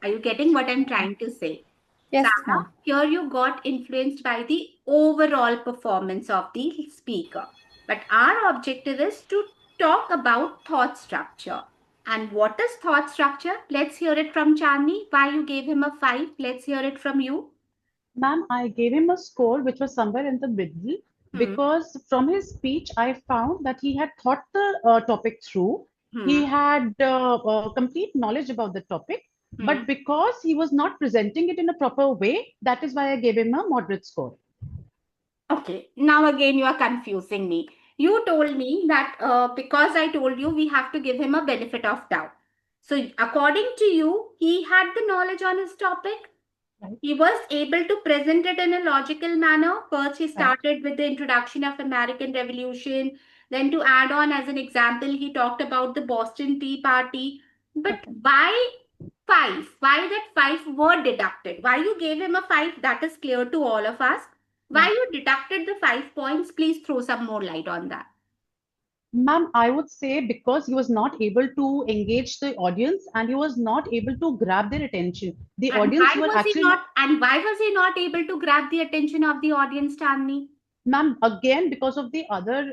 Are you getting what I'm trying to say? Yes, Sarah, here you got influenced by the overall performance of the speaker. But our objective is to talk about thought structure. And what is thought structure? Let's hear it from Chandni. Why you gave him a 5? Let's hear it from you. Ma'am, I gave him a score which was somewhere in the middle because from his speech, I found that he had thought the topic through. He had complete knowledge about the topic, but because he was not presenting it in a proper way, that is why I gave him a moderate score. Okay, now again you are confusing me. You told me that because I told you we have to give him a benefit of doubt. So according to you, he had the knowledge on his topic. He was able to present it in a logical manner. First, he started with the introduction of American Revolution. Then to add on as an example, he talked about the Boston Tea Party. But why 5? Why that 5 were deducted? Why you gave him a 5? That is clear to all of us. Why you deducted the 5 points? Please throw some more light on that. Ma'am, I would say because he was not able to engage the audience and he was not able to grab their attention. The And audience why were was he actually, not? And why was he not able to grab the attention of the audience, Chandni? ma'am, again, because of the other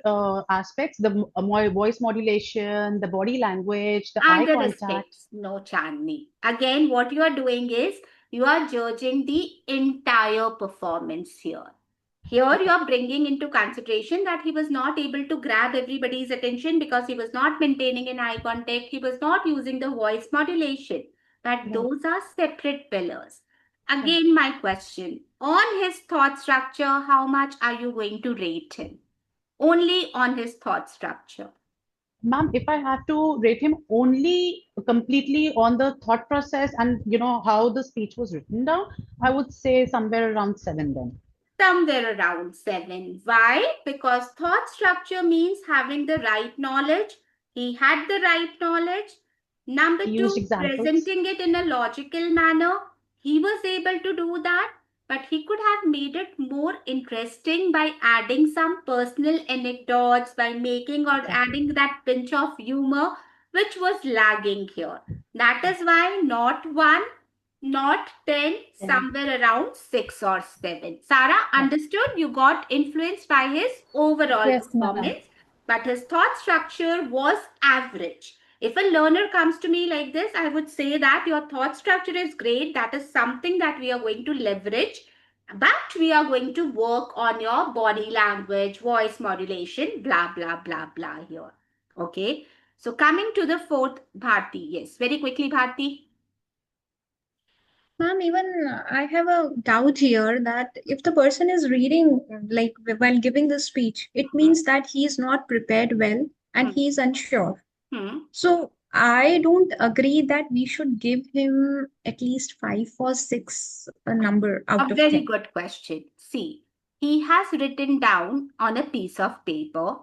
aspects, the voice modulation, the body language, the eye And the contact. respect. No, Chandni. Again, what you are doing is you are judging the entire performance here. Here you are bringing into consideration that he was not able to grab everybody's attention because he was not maintaining an eye contact. He was not using the voice modulation. But those are separate pillars. Again, my question. On his thought structure, how much are you going to rate him? Only on his thought structure. Ma'am, if I have to rate him only completely on the thought process and how the speech was written down, I would say somewhere around 7 then. Somewhere around 7. Why? Because thought structure means having the right knowledge. He had the right knowledge. Number He 2, used examples. presenting it in a logical manner. He was able to do that, but he could have made it more interesting by adding some personal anecdotes, by making or adding that pinch of humor, which was lagging here. That is why not 1, not 10, somewhere around 6 or 7. Sarah, understood? You got influenced by his overall Yes, ma'am. performance, but his thought structure was average. If a learner comes to me like this, I would say that your thought structure is great. That is something that we are going to leverage, but we are going to work on your body language, voice modulation, blah, blah, blah, blah here. Okay. So coming to the 4th, Bharti. Yes, very quickly, Bharti. Ma'am, even I have a doubt here that if the person is reading, like while giving the speech, it means that he is not prepared well and he is unsure. So I don't agree that we should give him at least 5 or 6 number out A of very 10. good question. See, he has written down on a piece of paper.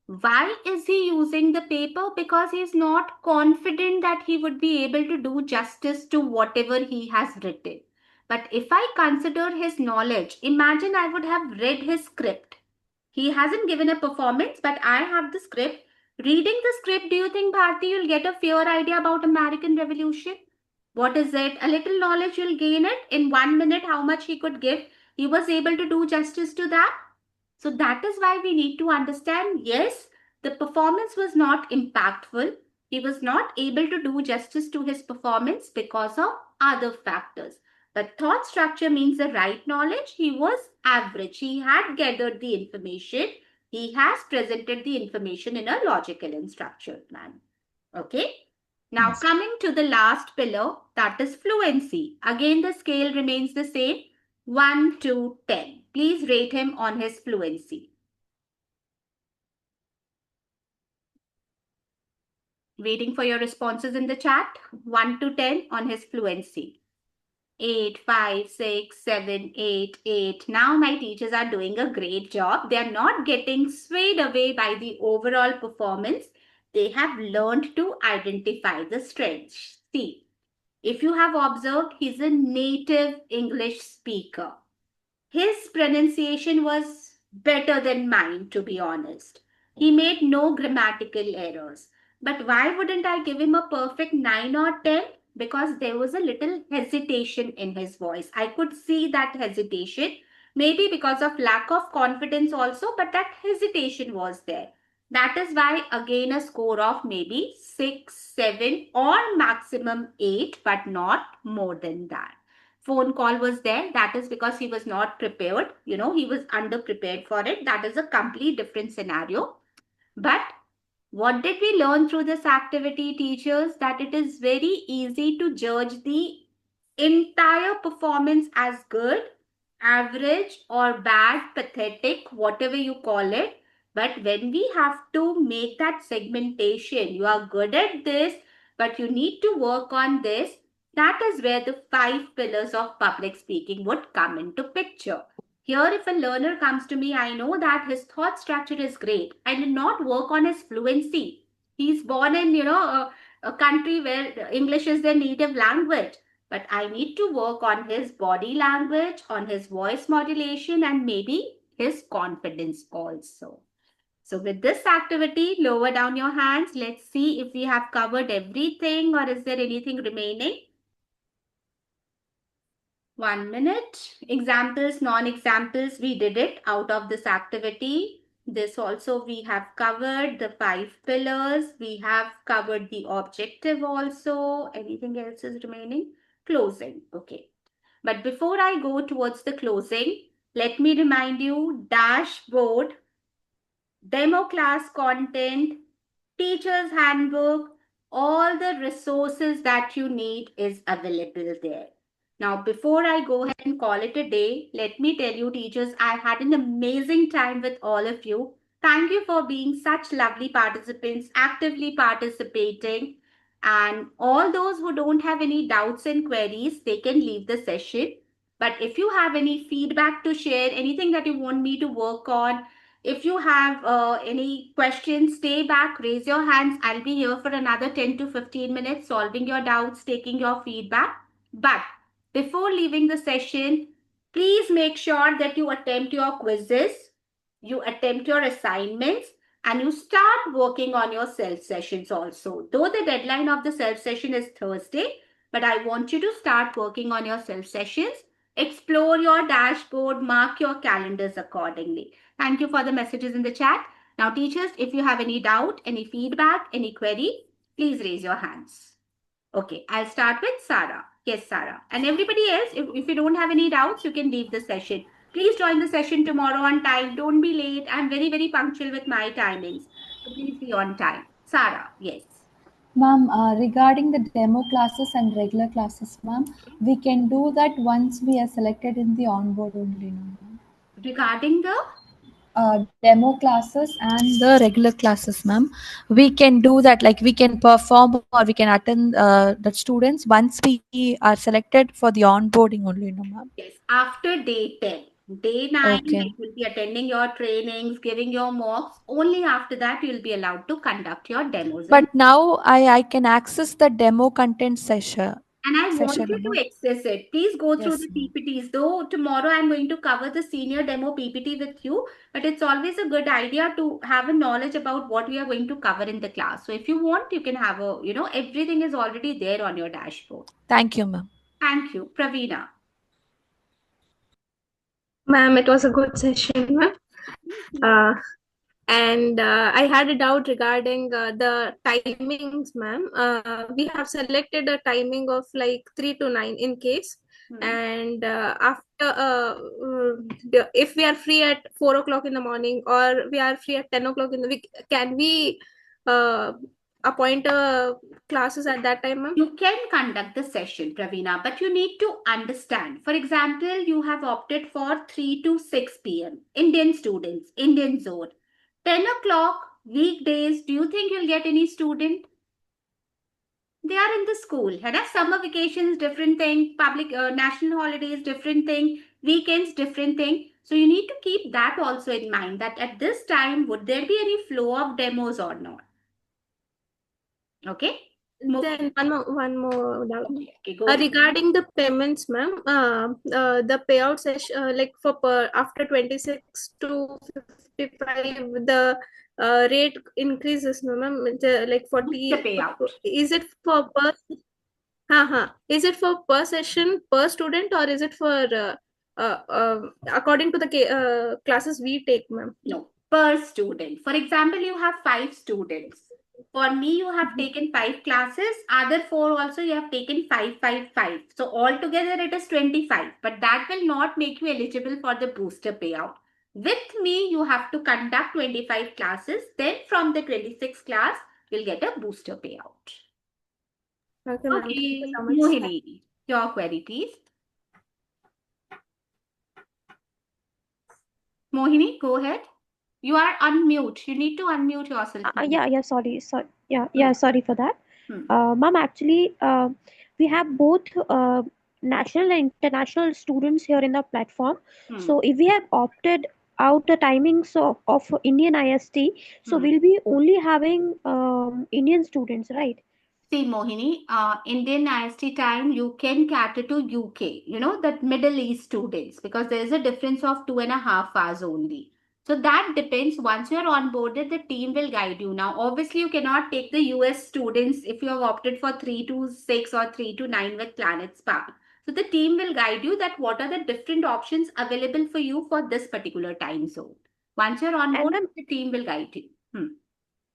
Why is he using the paper? Because he is not confident that he would be able to do justice to whatever he has written. But if I consider his knowledge, imagine I would have read his script. He hasn't given a performance, but I have the script. Reading the script, do you think, Bharti, you'll get a fair idea about American Revolution? What is it? A little knowledge you'll gain it in 1 minute, how much he could give. He was able to do justice to that. So that is why we need to understand, yes, the performance was not impactful. He was not able to do justice to his performance because of other factors. But thought structure means the right knowledge. He was average. He had gathered the information. He has presented the information in a logical and structured manner. Okay. Now coming to the last pillar, that is fluency. Again, the scale remains the same, 1 to 10. Please rate him on his fluency. Waiting for your responses in the chat. 1 to 10 on his fluency. 8, 5, 6, 7, 8, 8. Now my teachers are doing a great job. They are not getting swayed away by the overall performance. They have learned to identify the strengths. See, if you have observed, he's a native English speaker. His pronunciation was better than mine, to be honest. He made no grammatical errors. But why wouldn't I give him a perfect 9 or 10? Because there was a little hesitation in his voice. I could see that hesitation. Maybe because of lack of confidence also, but that hesitation was there. That is why again a score of maybe 6, 7 or maximum 8, but not more than that. Phone call was there. That is because he was not prepared. He was underprepared for it. That is a complete different scenario. But what did we learn through this activity, teachers? That it is very easy to judge the entire performance as good, average, or bad, pathetic, whatever you call it. But when we have to make that segmentation, you are good at this, but you need to work on this. That is where the 5 pillars of public speaking would come into picture. Here, if a learner comes to me, I know that his thought structure is great. I did not work on his fluency. He's born in, a country where English is their native language. But I need to work on his body language, on his voice modulation, and maybe his confidence also. So with this activity, lower down your hands. Let's see if we have covered everything or is there anything remaining. 1 minute. Examples, non-examples, we did it out of this activity. This also we have covered the 5 pillars. We have covered the objective also. Anything else is remaining? Closing. Okay. But before I go towards the closing, let me remind you, dashboard, demo class content, teacher's handbook, all the resources that you need is available there. Now, before I go ahead and call it a day, let me tell you, teachers, I had an amazing time with all of you. Thank you for being such lovely participants, actively participating. And all those who don't have any doubts and queries, they can leave the session. But if you have any feedback to share, anything that you want me to work on, if you have any questions, stay back, raise your hands. I'll be here for another 10 to 15 minutes, solving your doubts, taking your feedback. But before leaving the session, please make sure that you attempt your quizzes, you attempt your assignments, and you start working on your self-sessions also. Though the deadline of the self-session is Thursday, but I want you to start working on your self-sessions. Explore your dashboard, mark your calendars accordingly. Thank you for the messages in the chat. Now, teachers, if you have any doubt, any feedback, any query, please raise your hands. Okay, I'll start with Sarah. Yes, Sarah. And everybody else, if you don't have any doubts, you can leave the session. Please join the session tomorrow on time. Don't be late. I'm very, very punctual with my timings. So please be on time. Sarah, yes. Ma'am, regarding the demo classes and regular classes, ma'am, we can do that once we are selected in the onboard only. No, ma'am. Regarding the demo classes and the regular classes, ma'am, we can do that, like we can perform or we can attend the students once we are selected for the onboarding only, no, ma'am. Yes, after day 10. Day 9, Okay. you will be attending your trainings, giving your mocks. Only after that, you will be allowed to conduct your demos. But now I can access the demo content session. And I want you to access it. Please go through Yes, the PPTs. Though tomorrow I'm going to cover the senior demo PPT with you, but it's always a good idea to have a knowledge about what we are going to cover in the class. So if you want, you can have a, everything is already there on your dashboard. Thank you, ma'am. Thank you. Praveena. Ma'am, it was a good session, ma'am. And I had a doubt regarding the timings, ma'am. We have selected a timing of like 3 to 9 in case. And after, if we are free at 4 o'clock in the morning or we are free at 10 o'clock in the week, can we appoint classes at that time, ma'am? You can conduct the session, Praveena, but you need to understand. For example, you have opted for 3 to 6 p.m. Indian students, Indian zone. 10 o'clock, weekdays, do you think you'll get any student? They are in the school. Summer vacations, different thing. Public, national holidays, different thing. Weekends, different thing. So you need to keep that also in mind that at this time, would there be any flow of demos or not? Okay. Then one more doubt. Okay, go regarding the payments, ma'am, the payout session, like for after 26 to 55, the rate increases, ma'am. Like 40. The payout. Is it for per? Is it for per session, per student, or is it for according to the classes we take, ma'am? No, per student. For example, you have 5 students. For me, you have taken 5 classes. Other 4 also you have taken 5, 5, 5. So altogether it is 25. But that will not make you eligible for the booster payout. With me, you have to conduct 25 classes. Then from the 26th class, you'll get a booster payout. Okay, ma'am. Thank you so much. Mohini, your query, please. Mohini, go ahead. You are unmute. You need to unmute yourself. Sorry for that. Ma'am, actually, we have both national and international students here in the platform. So if we have opted out the timings of Indian IST, so we'll be only having Indian students, right? See, Mohini, Indian IST time, you can cater to UK, that Middle East students, because there is a difference of 2.5 hours only. So that depends. Once you're onboarded, the team will guide you. Now, obviously, you cannot take the US students if you have opted for 3 to 6 or 3 to 9 with Planet Spark. So the team will guide you that what are the different options available for you for this particular time zone. Once you're onboarded, the team will guide you.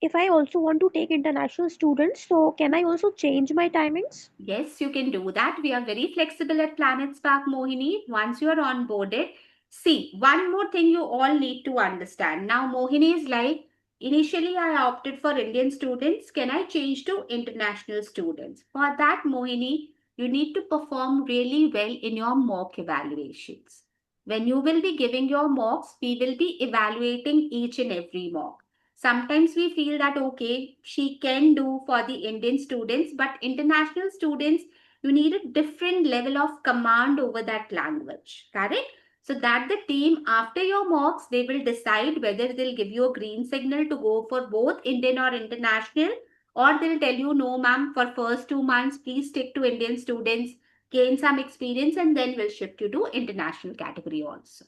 If I also want to take international students, so can I also change my timings? Yes, you can do that. We are very flexible at Planet Spark, Mohini. Once you are onboarded, see, one more thing you all need to understand. Now, Mohini is like, initially I opted for Indian students. Can I change to international students? For that, Mohini, you need to perform really well in your mock evaluations. When you will be giving your mocks, we will be evaluating each and every mock. Sometimes we feel that, okay, she can do for the Indian students, but international students, you need a different level of command over that language, correct? So that the team, after your mocks, they will decide whether they'll give you a green signal to go for both Indian or international, or they'll tell you, no, ma'am, for first 2 months, please stick to Indian students, gain some experience, and then we'll shift you to international category also.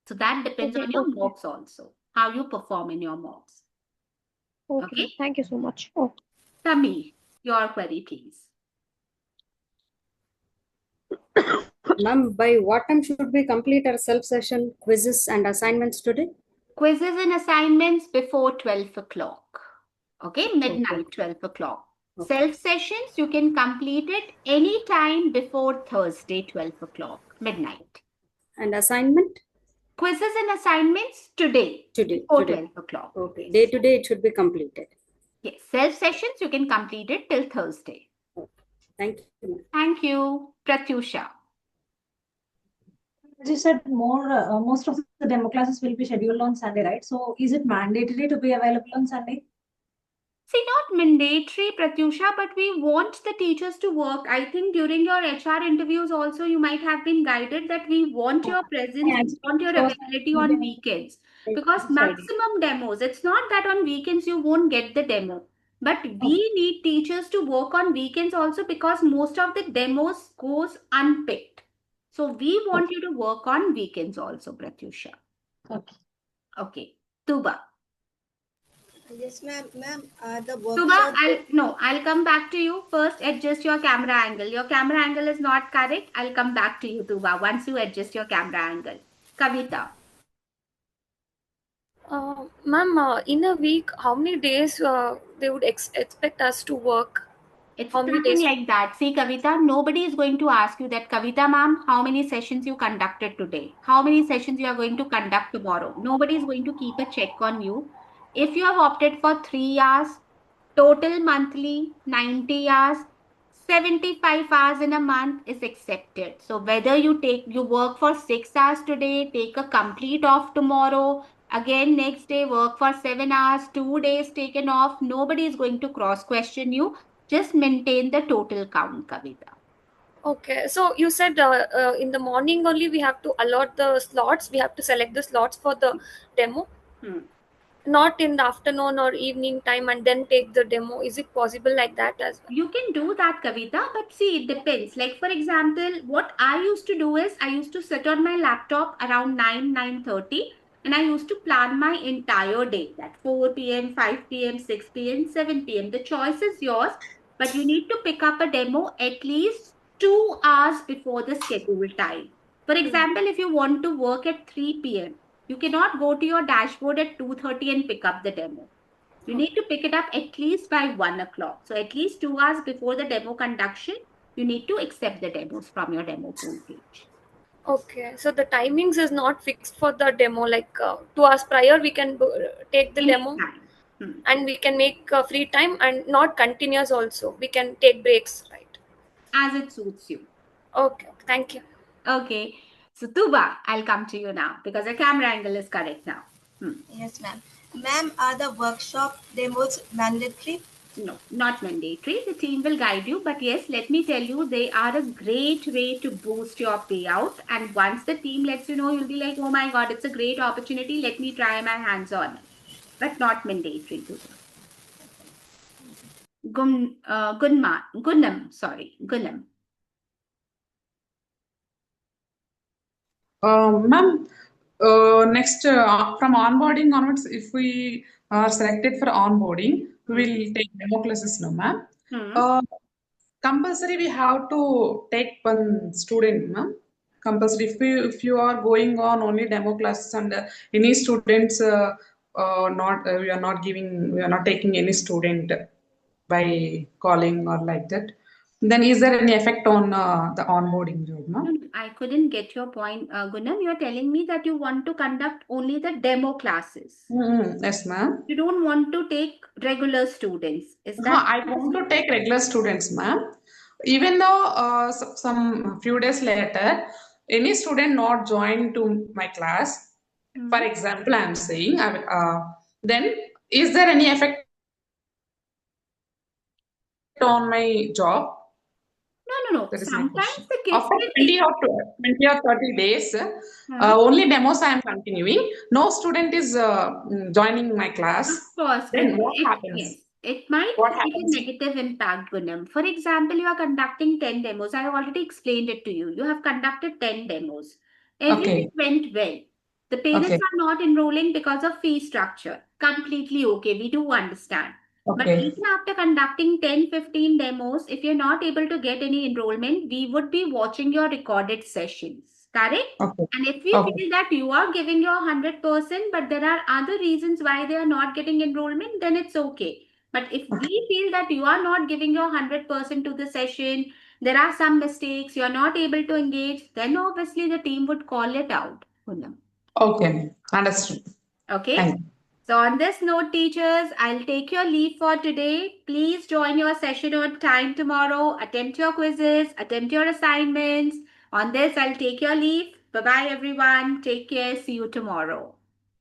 So that depends on your mocks also, how you perform in your mocks. Okay. Thank you so much. Oh. Tammy, your query, please. Ma'am, by what time should we complete our self-session quizzes and assignments today? Quizzes and assignments before 12 o'clock. Okay, midnight, 12 o'clock. Self-sessions, you can complete it any time before Thursday, 12 o'clock, midnight. And assignment? Quizzes and assignments today. Today. 12 o'clock. Okay. Day to day, it should be completed. Yes, self-sessions, you can complete it till Thursday. Okay. Thank you. Thank you. Pratyusha. As you said, most of the demo classes will be scheduled on Sunday, right? So is it mandatory to be available on Sunday? See, not mandatory, Pratyusha, but we want the teachers to work. I think during your HR interviews also, you might have been guided that we want your presence, we want your availability on weekends. Because maximum demos, it's not that on weekends you won't get the demo. But we need teachers to work on weekends also because most of the demos goes unpicked. So we want you to work on weekends also, Pratyusha. Okay. Okay. Tuba. Yes, ma'am. The Tuba, I'll come back to you. First, adjust your camera angle. Your camera angle is not correct. I'll come back to you, Tuba, once you adjust your camera angle. Kavita. Ma'am, in a week, how many days they would expect us to work? It's nothing like that. See, Kavita, nobody is going to ask you that, Kavita ma'am, how many sessions you conducted today? How many sessions you are going to conduct tomorrow? Nobody is going to keep a check on you. If you have opted for 3 hours, total monthly 90 hours, 75 hours in a month is accepted. So whether you work for 6 hours today, take a complete off tomorrow, again next day work for 7 hours, 2 days taken off, nobody is going to cross question you. Just maintain the total count, Kavita. Okay, so you said in the morning only we have to allot the slots. We have to select the slots for the demo. Not in the afternoon or evening time and then take the demo. Is it possible like that as well? You can do that, Kavita, but see, it depends. Like, for example, what I used to do is I used to sit on my laptop around 9:30 and I used to plan my entire day, that 4 p.m., 5 p.m., 6 p.m., 7 p.m. The choice is yours, but you need to pick up a demo at least 2 hours before the scheduled time. For example, if you want to work at 3 p.m., you cannot go to your dashboard at 2:30 and pick up the demo. You need to pick it up at least by 1 o'clock. So at least 2 hours before the demo conduction, you need to accept the demos from your demo pool page. Okay, so the timings is not fixed for the demo, like 2 hours prior we can take the demo and we can make free time and not continuous also. We can take breaks, right? As it suits you. Okay, thank you. Okay, so Tuba, I'll come to you now because the camera angle is correct now. Yes, ma'am. Ma'am, are the workshop demos mandatory? No, not mandatory. The team will guide you. But yes, let me tell you, they are a great way to boost your payout. And once the team lets you know, you'll be like, oh my God, it's a great opportunity. Let me try my hands on it. But not mandatory to do. Gunam. Ma'am, Next, from onboarding onwards, if we are selected for onboarding, we will take demo classes, no, ma'am. Compulsory, we have to take one student, ma'am. Compulsory. If you are going on only demo classes and any students we are not taking any student by calling or like that. Then is there any effect on the onboarding job, ma'am? I couldn't get your point, Gunam. You're telling me that you want to conduct only the demo classes. Yes, ma'am. You don't want to take regular students. Is that? I want to take regular students, ma'am. Even though some few days later, any student not joined to my class, for example, I'm saying, then is there any effect on my job? No. That is my Sometimes question. the kids After will 20 or 30 days, only demos I am continuing. No student is joining my class. Of course. Then what happens? Yes. It might What create a happens? negative impact, Gunam. For example, you are conducting 10 demos. I have already explained it to you. You have conducted 10 demos. Everything went well. The parents are not enrolling because of fee structure. Completely okay. We do understand. But even after conducting 10, 15 demos, if you're not able to get any enrollment, we would be watching your recorded sessions. Correct? And if we feel that you are giving your 100%, but there are other reasons why they are not getting enrollment, then it's okay. But if we feel that you are not giving your 100% to the session, there are some mistakes, you're not able to engage, then obviously the team would call it out. Poonam. Okay, understood. Okay. Thank you. So on this note, teachers, I'll take your leave for today. Please join your session on time tomorrow. Attempt your quizzes, attempt your assignments. On this, I'll take your leave. Bye-bye, everyone. Take care. See you tomorrow.